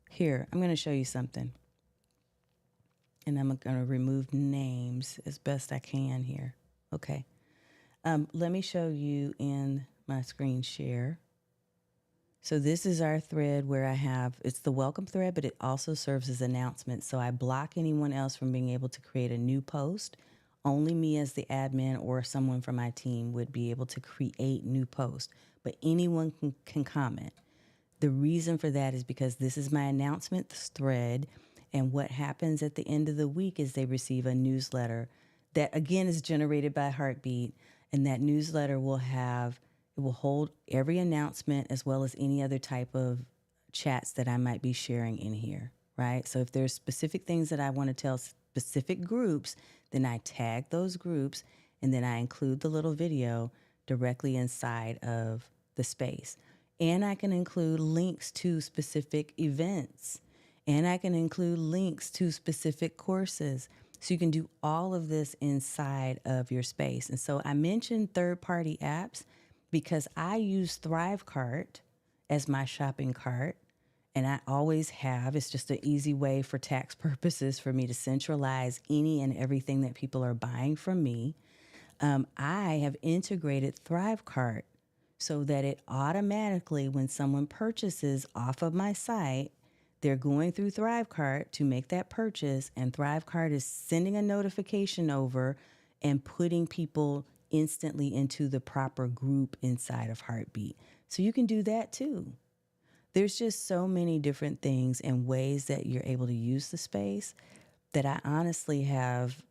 Here, I'm going to show you something. And I'm going to remove names as best I can here. Okay. Let me show you in my screen share. So this is our thread where it's the welcome thread, but it also serves as announcements. So I block anyone else from being able to create a new post. Only me as the admin or someone from my team would be able to create new posts, but anyone can comment. The reason for that is because this is my announcements thread. And what happens at the end of the week is they receive a newsletter that, again, is generated by Heartbeat. And that newsletter it will hold every announcement as well as any other type of chats that I might be sharing in here, right? So if there's specific things that I want to tell specific groups, then I tag those groups and then I include the little video directly inside of the space. And I can include links to specific events. And I can include links to specific courses. So you can do all of this inside of your space. And so I mentioned third-party apps because I use ThriveCart as my shopping cart. And I always have. It's just an easy way for tax purposes for me to centralize any and everything that people are buying from me. I have integrated ThriveCart so that it automatically, when someone purchases off of my site, they're going through ThriveCart to make that purchase, and ThriveCart is sending a notification over and putting people instantly into the proper group inside of Heartbeat. So you can do that too. There's just so many different things and ways that you're able to use the space that I honestly have.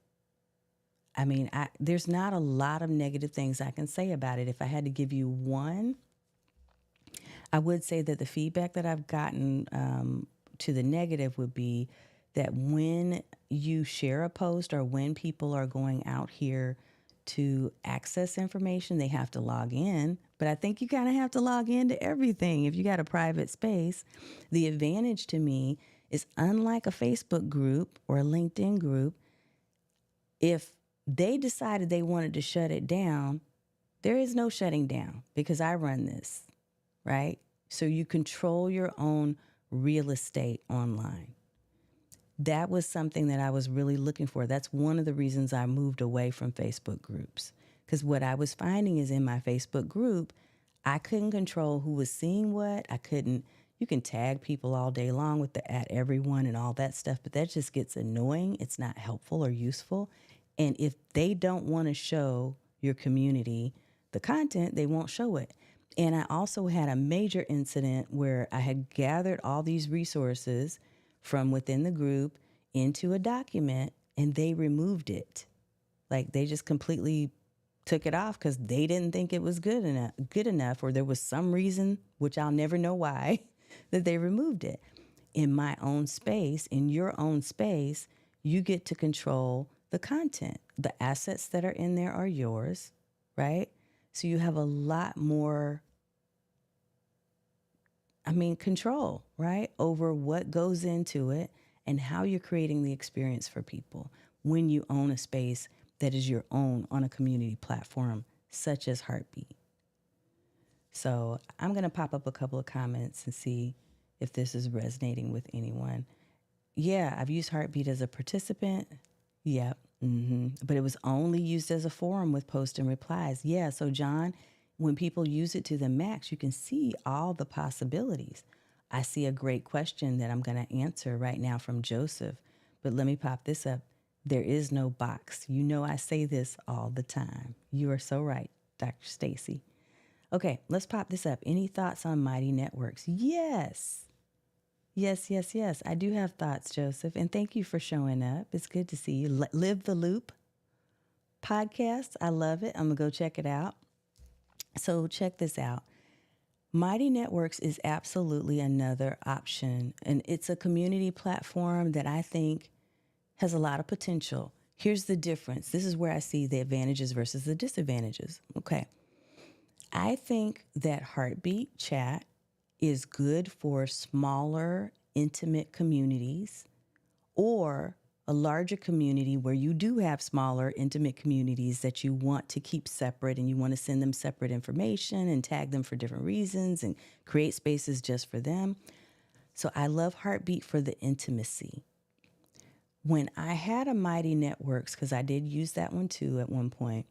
There's not a lot of negative things I can say about it. If I had to give you one, I would say that the feedback that I've gotten to the negative would be that when you share a post or when people are going out here to access information, they have to log in. But I think you kind of have to log into everything if you got a private space. The advantage to me is, unlike a Facebook group or a LinkedIn group, if they decided they wanted to shut it down, there is no shutting down because I run this, right? So you control your own real estate online. That was something that I was really looking for. That's one of the reasons I moved away from Facebook groups. Because what I was finding is in my Facebook group, I couldn't control who was seeing what. You can tag people all day long with the @everyone and all that stuff, but that just gets annoying. It's not helpful or useful. And if they don't want to show your community the content, they won't show it. And I also had a major incident where I had gathered all these resources from within the group into a document and they removed it. Like they just completely took it off because they didn't think it was good enough, or there was some reason, which I'll never know why, that they removed it. In my own space, in your own space, you get to control the content. The assets that are in there are yours, right? So you have a lot more, control, right? Over what goes into it and how you're creating the experience for people when you own a space that is your own on a community platform such as Heartbeat. So I'm going to pop up a couple of comments and see if this is resonating with anyone. Yeah, I've used Heartbeat as a participant. Yep. But it was only used as a forum with post and replies. Yeah. So John, when people use it to the max, you can see all the possibilities. I see a great question that I'm going to answer right now from Joseph, but let me pop this up. There is no box. You know, I say this all the time. You are so right, Dr. Stacy. Okay, let's pop this up. Any thoughts on Mighty Networks? Yes. Yes. I do have thoughts, Joseph. And thank you for showing up. It's good to see you. Live the Loop podcast. I love it. I'm going to go check it out. So check this out. Mighty Networks is absolutely another option. And it's a community platform that I think has a lot of potential. Here's the difference. This is where I see the advantages versus the disadvantages. Okay. I think that Heartbeat Chat is good for smaller, intimate communities, or a larger community where you do have smaller, intimate communities that you want to keep separate and you want to send them separate information and tag them for different reasons and create spaces just for them. So I love Heartbeat for the intimacy. When I had a Mighty Networks, because I did use that one too at one point,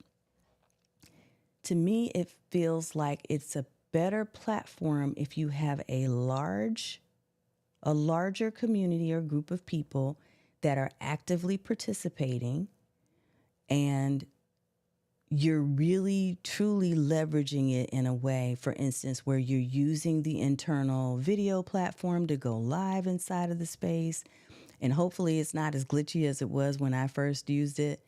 to me, it feels like it's a better platform if you have a larger community or group of people that are actively participating, and you're really truly leveraging it in a way, for instance, where you're using the internal video platform to go live inside of the space. And hopefully it's not as glitchy as it was when I first used it.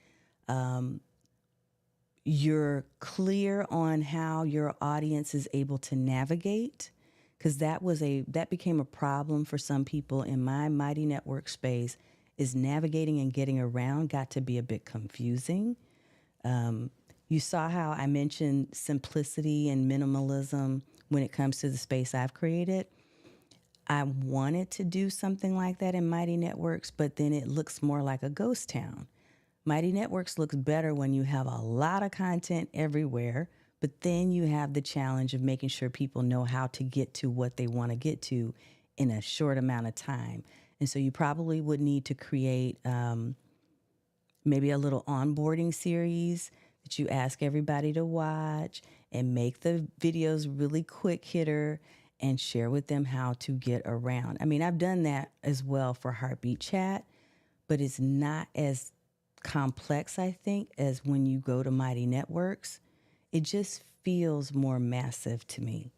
You're clear on how your audience is able to navigate, because that became a problem for some people in my Mighty Network space. Is navigating and getting around got to be a bit confusing. You saw how I mentioned simplicity and minimalism when it comes to the space I've created. I wanted to do something like that in Mighty Networks, but then it looks more like a ghost town. Mighty Networks looks better when you have a lot of content everywhere, but then you have the challenge of making sure people know how to get to what they want to get to in a short amount of time. And so you probably would need to create maybe a little onboarding series that you ask everybody to watch, and make the videos really quick hitter and share with them how to get around. I mean, I've done that as well for Heartbeat Chat, but it's not as complex, I think, as when you go to Mighty Networks. It just feels more massive to me.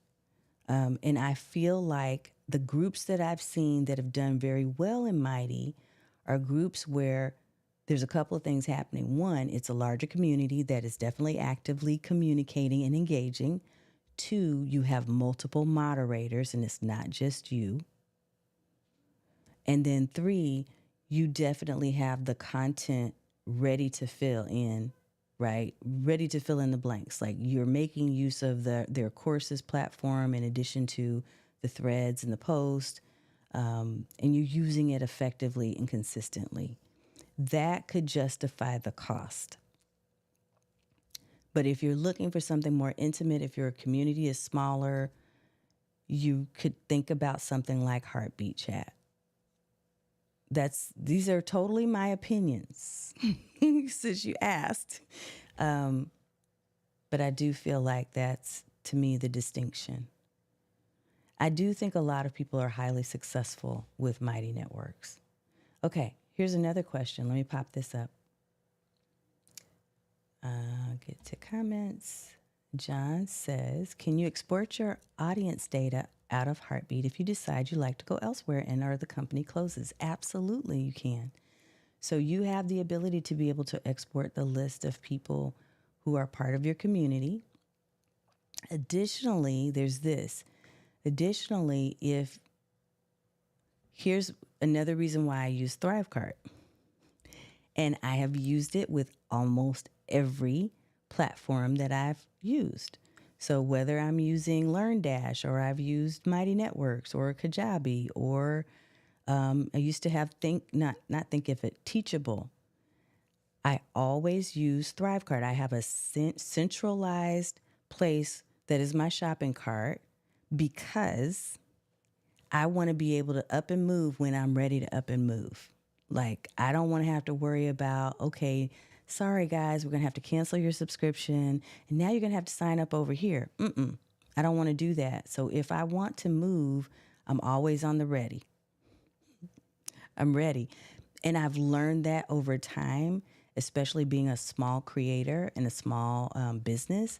And I feel like the groups that I've seen that have done very well in Mighty are groups where there's a couple of things happening. One, it's a larger community that is definitely actively communicating and engaging. Two, you have multiple moderators and it's not just you. And then three, you definitely have the content ready to fill in, right? Ready to fill in the blanks. Like, you're making use of their courses platform in addition to the threads and the post, and you're using it effectively and consistently. That could justify the cost. But if you're looking for something more intimate, if your community is smaller, you could think about something like Heartbeat Chat. These are totally my opinions since you asked. But I do feel like that's, to me, the distinction. I do think a lot of people are highly successful with Mighty Networks. Okay, here's another question. Let me pop this up. Get to comments. John says, can you export your audience data out of Heartbeat if you decide you like to go elsewhere and or the company closes? Absolutely, you can. So you have the ability to be able to export the list of people who are part of your community. Additionally, there's this. Additionally, here's another reason why I use ThriveCart. And I have used it with almost every platform that I've used. So whether I'm using LearnDash, or I've used Mighty Networks, or Kajabi, or I used to have Teachable. I always use ThriveCart. I have a centralized place that is my shopping cart, because I want to be able to up and move when I'm ready to up and move. Like, I don't want to have to worry about, okay, sorry guys, we're going to have to cancel your subscription, and now you're going to have to sign up over here. I don't want to do that. So if I want to move, I'm always on the ready. I'm ready. And I've learned that over time, especially being a small creator and a small business.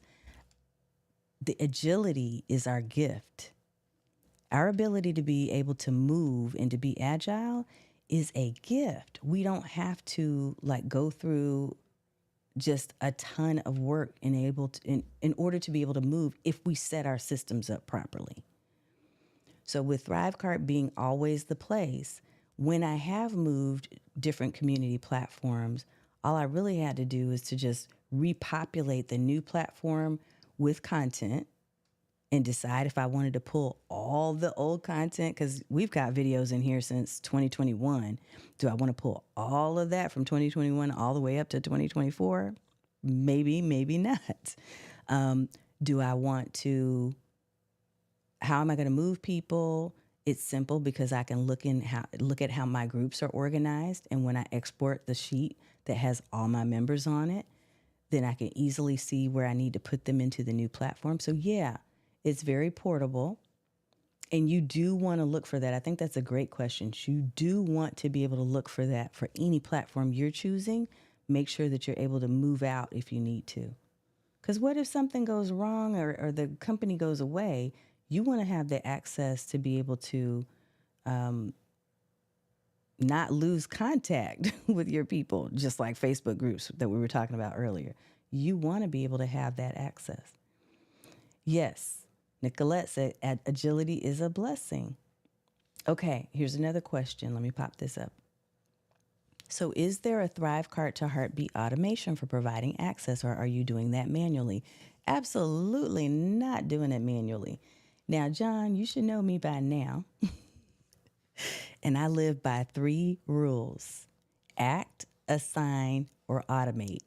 The agility is our gift. Our ability to be able to move and to be agile is a gift. We don't have to go through just a ton of work in order to be able to move if we set our systems up properly. So with ThriveCart being always the place, when I have moved different community platforms, all I really had to do is to just repopulate the new platform with content and decide if I wanted to pull all the old content, because we've got videos in here since 2021. Do I want to pull all of that from 2021 all the way up to 2024? Maybe, maybe not. Do I want to, how am I going to move people? It's simple, because I can look at how my groups are organized. And when I export the sheet that has all my members on it, then I can easily see where I need to put them into the new platform. So yeah, It's very portable. And you do want to look for that. I think that's a great question. You do want to be able to look for that for any platform you're choosing. Make sure that you're able to move out if you need to. Because what if something goes wrong or the company goes away? You want to have the access to be able to not lose contact with your people, just like Facebook groups that we were talking about earlier. You want to be able to have that access. Yes, Nicolette said agility is a blessing. Okay, here's another question. Let me pop this up. So, is there a Thrive Cart to Heartbeat automation for providing access, or are you doing that manually? Absolutely not doing it manually. Now, John, you should know me by now. And I live by 3 rules: act, assign, or automate.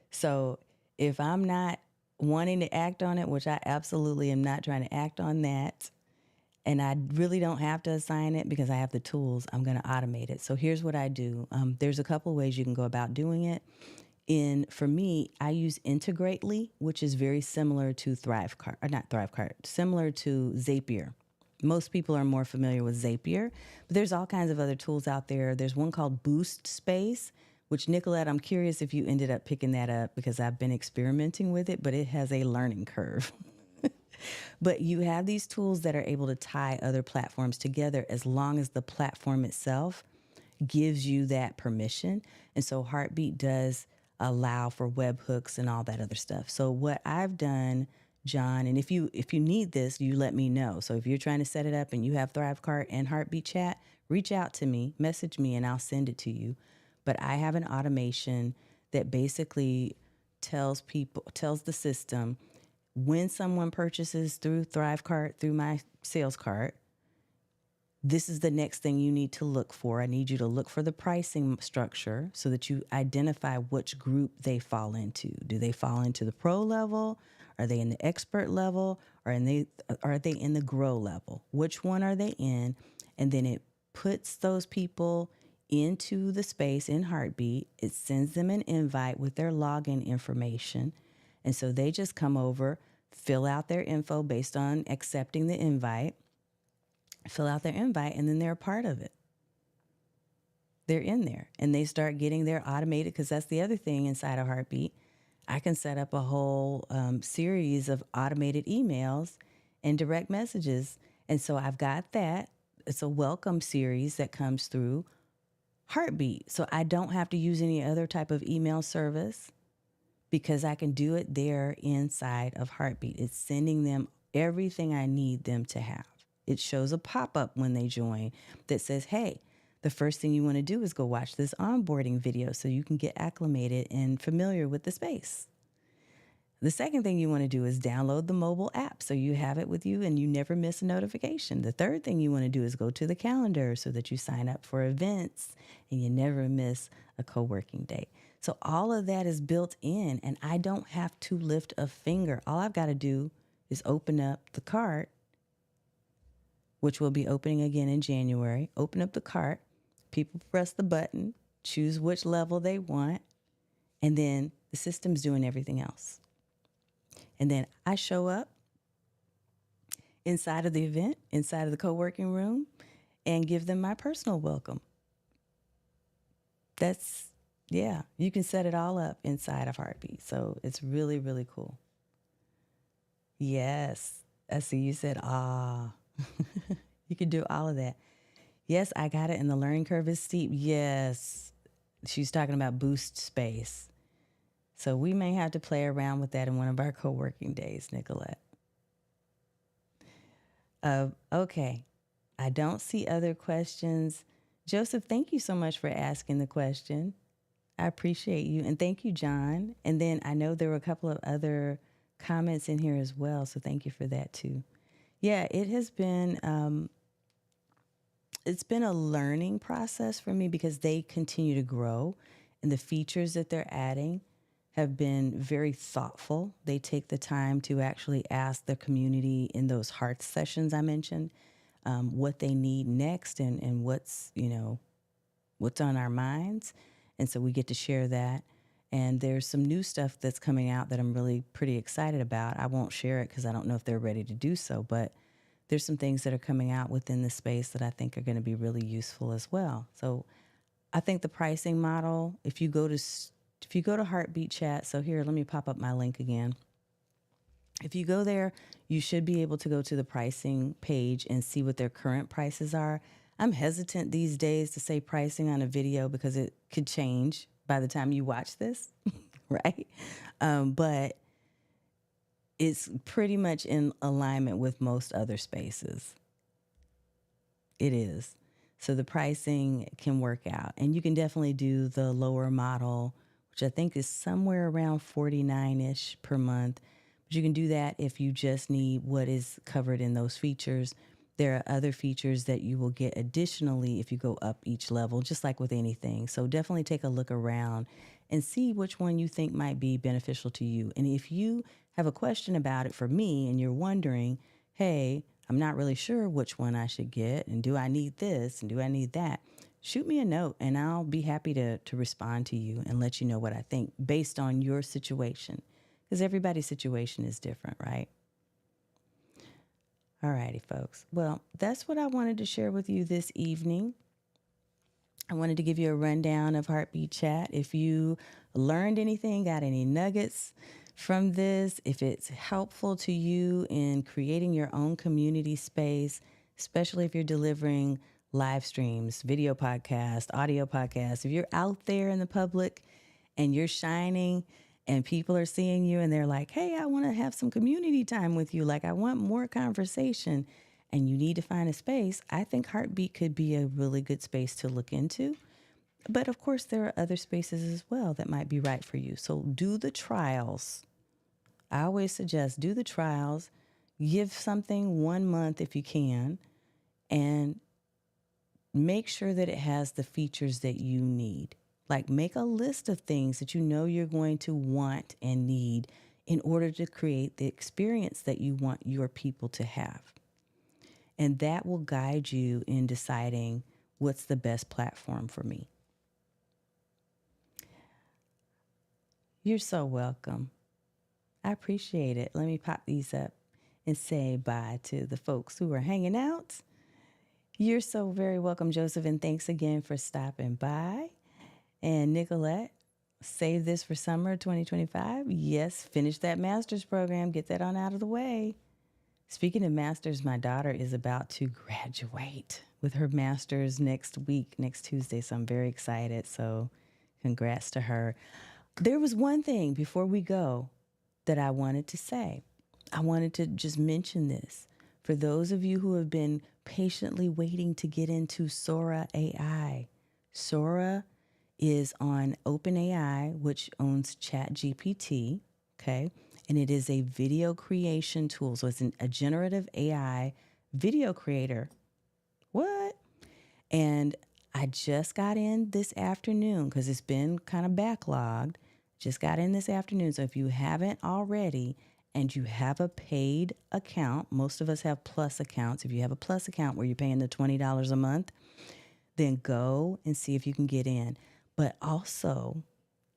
So if I'm not wanting to act on it, which I absolutely am not trying to act on that, and I really don't have to assign it because I have the tools, I'm going to automate it. So here's what I do. There's a couple ways you can go about doing it. For me, I use Integrately, which is very similar to ThriveCart, or not ThriveCart, similar to Zapier. Most people are more familiar with Zapier, but there's all kinds of other tools out there. There's one called Boost Space, which, Nicolette, I'm curious if you ended up picking that up because I've been experimenting with it, but it has a learning curve. But you have these tools that are able to tie other platforms together as long as the platform itself gives you that permission. And so Heartbeat does allow for webhooks and all that other stuff. So what I've done, John, and if you need this, you let me know. So if you're trying to set it up and you have ThriveCart and Heartbeat Chat, reach out to me, message me, and I'll send it to you. But I have an automation that basically tells the system when someone purchases through ThriveCart, through my sales cart, this is the next thing you need to look for. I need you to look for the pricing structure so that you identify which group they fall into. Do they fall into the pro level? Are they in the expert level? Or are they in the grow level? Which one are they in? And then it puts those people into the space in Heartbeat. It sends them an invite with their login information. And so they just come over, fill out their info based on accepting the invite, fill out their invite, and then they're a part of it. They're in there and they start getting their automated, because that's the other thing inside of Heartbeat. I can set up a whole series of automated emails and direct messages. And so I've got that. It's a welcome series that comes through Heartbeat. So I don't have to use any other type of email service because I can do it there inside of Heartbeat. It's sending them everything I need them to have. It shows a pop-up when they join that says, hey, the first thing you want to do is go watch this onboarding video so you can get acclimated and familiar with the space. The second thing you want to do is download the mobile app so you have it with you and you never miss a notification. The third thing you want to do is go to the calendar so that you sign up for events and you never miss a co-working day. So all of that is built in and I don't have to lift a finger. All I've got to do is open up the cart, which will be opening again in January. Open up the cart, people press the button, choose which level they want, and then the system's doing everything else. And then I show up inside of the event, inside of the co-working room, and give them my personal welcome. You can set it all up inside of Heartbeat. So it's really, really cool. Yes, I see you said, you can do all of that. Yes, I got it. And the learning curve is steep. Yes, she's talking about Boost Space. So we may have to play around with that in one of our co-working days, Nicolette. Okay. I don't see other questions. Joseph, thank you so much for asking the question. I appreciate you. And thank you, John. And then I know there were a couple of other comments in here as well. So thank you for that too. Yeah, it has been, it's been a learning process for me because they continue to grow and the features that they're adding have been very thoughtful. They take the time to actually ask the community in those heart sessions I mentioned what they need next and what's on our minds. And so we get to share that. And there's some new stuff that's coming out that I'm really pretty excited about. I won't share it because I don't know if they're ready to do so, but there's some things that are coming out within the space that I think are going to be really useful as well. So I think the pricing model, if you go to Heartbeat Chat, so here, let me pop up my link again. If you go there, you should be able to go to the pricing page and see what their current prices are. I'm hesitant these days to say pricing on a video because it could change by the time you watch this, right? But it's pretty much in alignment with most other spaces. It is. So the pricing can work out. And you can definitely do the lower model, which I think is somewhere around $49-ish per month. But you can do that if you just need what is covered in those features. There are other features that you will get additionally if you go up each level, just like with anything. So definitely take a look around and see which one you think might be beneficial to you. And if you have a question about it for me and you're wondering, hey, I'm not really sure which one I should get, and do I need this and do I need that, shoot me a note and I'll be happy to respond to you and let you know what I think based on your situation, because everybody's situation is different, right? All righty, folks. Well, that's what I wanted to share with you this evening. I wanted to give you a rundown of Heartbeat Chat. If you learned anything, got any nuggets from this, if it's helpful to you in creating your own community space, especially if you're delivering live streams, video podcasts, audio podcasts, if you're out there in the public and you're shining and people are seeing you and they're like, hey, I want to have some community time with you. Like, I want more conversation, and you need to find a space. I think Heartbeat could be a really good space to look into. But of course, there are other spaces as well that might be right for you. So do the trials. I always suggest do the trials, give something 1 month if you can, and make sure that it has the features that you need. Like, make a list of things that you know you're going to want and need in order to create the experience that you want your people to have. And that will guide you in deciding what's the best platform for me. You're so welcome. I appreciate it. Let me pop these up and say bye to the folks who are hanging out. You're so very welcome, Joseph, and thanks again for stopping by. And Nicolette, save this for summer 2025. Yes, finish that master's program. Get that on out of the way. Speaking of masters, my daughter is about to graduate with her master's next week, next Tuesday. So I'm very excited. So congrats to her. There was one thing before we go that I wanted to say. I wanted to just mention this. For those of you who have been patiently waiting to get into Sora AI, Sora is on OpenAI, which owns ChatGPT, okay? And it is a video creation tool. So it's a generative AI video creator. What? And I just got in this afternoon because it's been kind of backlogged. Just got in this afternoon. So if you haven't already and you have a paid account, most of us have Plus accounts. If you have a Plus account where you're paying the $20 a month, then go and see if you can get in. But also,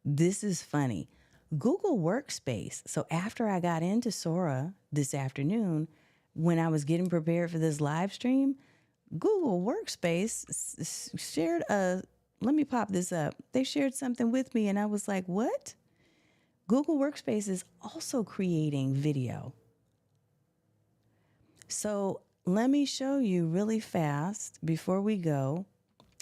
this is funny. Google Workspace. So after I got into Sora this afternoon, when I was getting prepared for this live stream, Google Workspace shared let me pop this up. They shared something with me and I was like, what? Google Workspace is also creating video. So let me show you really fast before we go.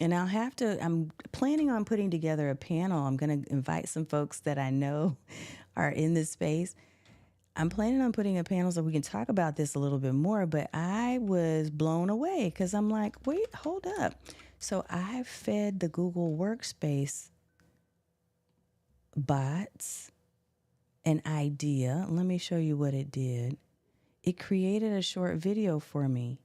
And I'm planning on putting together a panel. I'm going to invite some folks that I know are in this space. I'm planning on putting a panel so we can talk about this a little bit more, but I was blown away because I'm like, wait, hold up. So I fed the Google Workspace bots an idea. Let me show you what it did. It created a short video for me.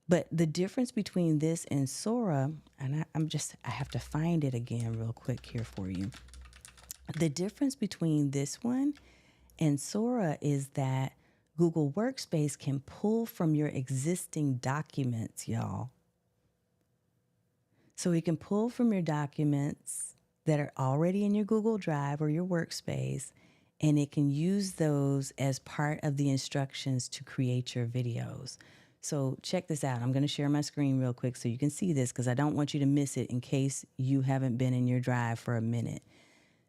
But the difference between this and Sora, and I have to find it again real quick here for you. The difference between this one and Sora is that Google Workspace can pull from your existing documents, y'all. So it can pull from your documents that are already in your Google Drive or your Workspace, and it can use those as part of the instructions to create your videos. So check this out. I'm going to share my screen real quick so you can see this, because I don't want you to miss it in case you haven't been in your Drive for a minute.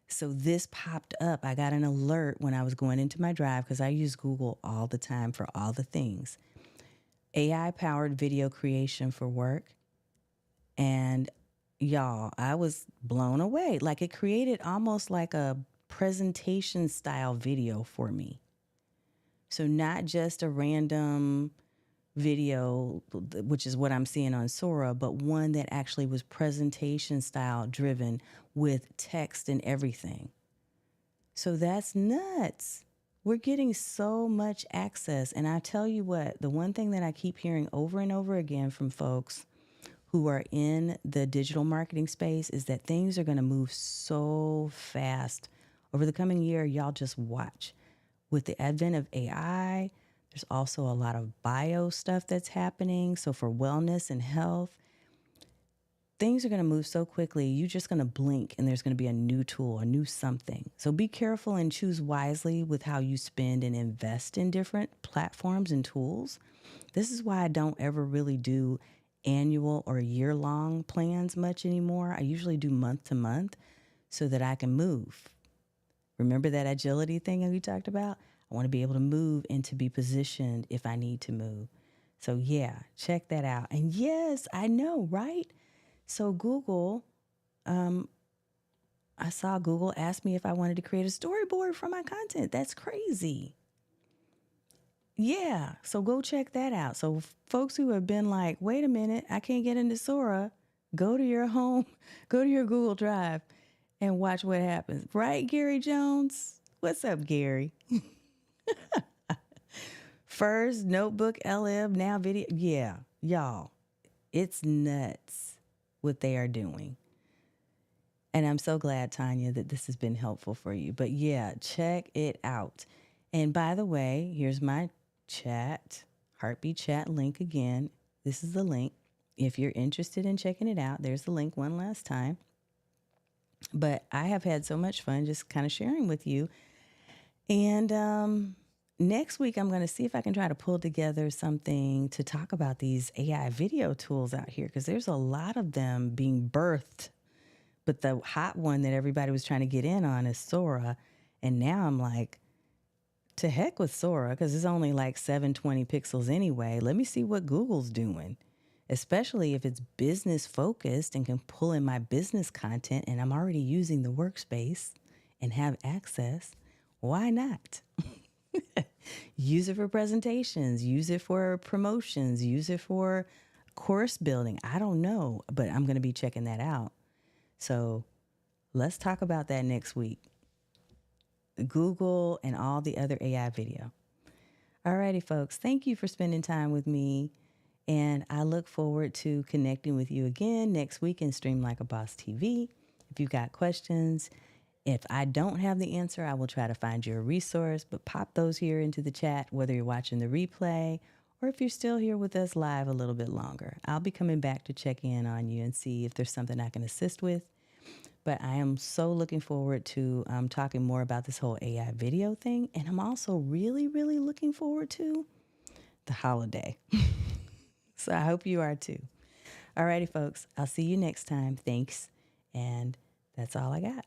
So this popped up. I got an alert when I was going into my Drive, because I use Google all the time for all the things. AI-powered video creation for work. And y'all, I was blown away. Like, it created almost like a presentation style video for me. So not just a random video, which is what I'm seeing on Sora, but one that actually was presentation style driven with text and everything. So that's nuts. We're getting so much access. And I tell you what, the one thing that I keep hearing over and over again from folks who are in the digital marketing space is that things are going to move so fast over the coming year. Y'all just watch. With the advent of AI, there's also a lot of bio stuff that's happening. So for wellness and health, things are going to move so quickly. You're just going to blink and there's going to be a new tool, a new something. So be careful and choose wisely with how you spend and invest in different platforms and tools. This is why I don't ever really do annual or year-long plans much anymore. I usually do month to month so that I can move. Remember that agility thing we talked about? I want to be able to move and to be positioned if I need to move. So yeah, check that out. And yes, I know, right? So Google, I saw Google ask me if I wanted to create a storyboard for my content. That's crazy. Yeah, so go check that out. So folks who have been like, wait a minute, I can't get into Sora, go to your home, go to your Google Drive and watch what happens. Right, Gary Jones? What's up, Gary? First Notebook LM, now video. Yeah, y'all, it's nuts what they are doing. And I'm so glad, Tanya, that this has been helpful for you. But yeah, check it out. And by the way, here's my chat, Heartbeat chat link again. This is the link. If you're interested in checking it out, there's the link one last time. But I have had so much fun just kind of sharing with you. And next week, I'm going to see if I can try to pull together something to talk about these AI video tools out here, because there's a lot of them being birthed. But the hot one that everybody was trying to get in on is Sora. And now I'm like, to heck with Sora, because it's only like 720 pixels anyway. Let me see what Google's doing, especially if it's business focused and can pull in my business content and I'm already using the Workspace and have access. Why not? Use it for presentations, use it for promotions, use it for course building. I don't know, but I'm going to be checking that out. So let's talk about that next week. Google and all the other AI video. Alrighty, folks. Thank you for spending time with me. And I look forward to connecting with you again next week in Stream Like a Boss TV. If you've got questions, if I don't have the answer, I will try to find you a resource, but pop those here into the chat, whether you're watching the replay or if you're still here with us live a little bit longer. I'll be coming back to check in on you and see if there's something I can assist with. But I am so looking forward to talking more about this whole AI video thing. And I'm also really, really looking forward to the holiday. So I hope you are too. Alrighty, folks. I'll see you next time. Thanks. And that's all I got.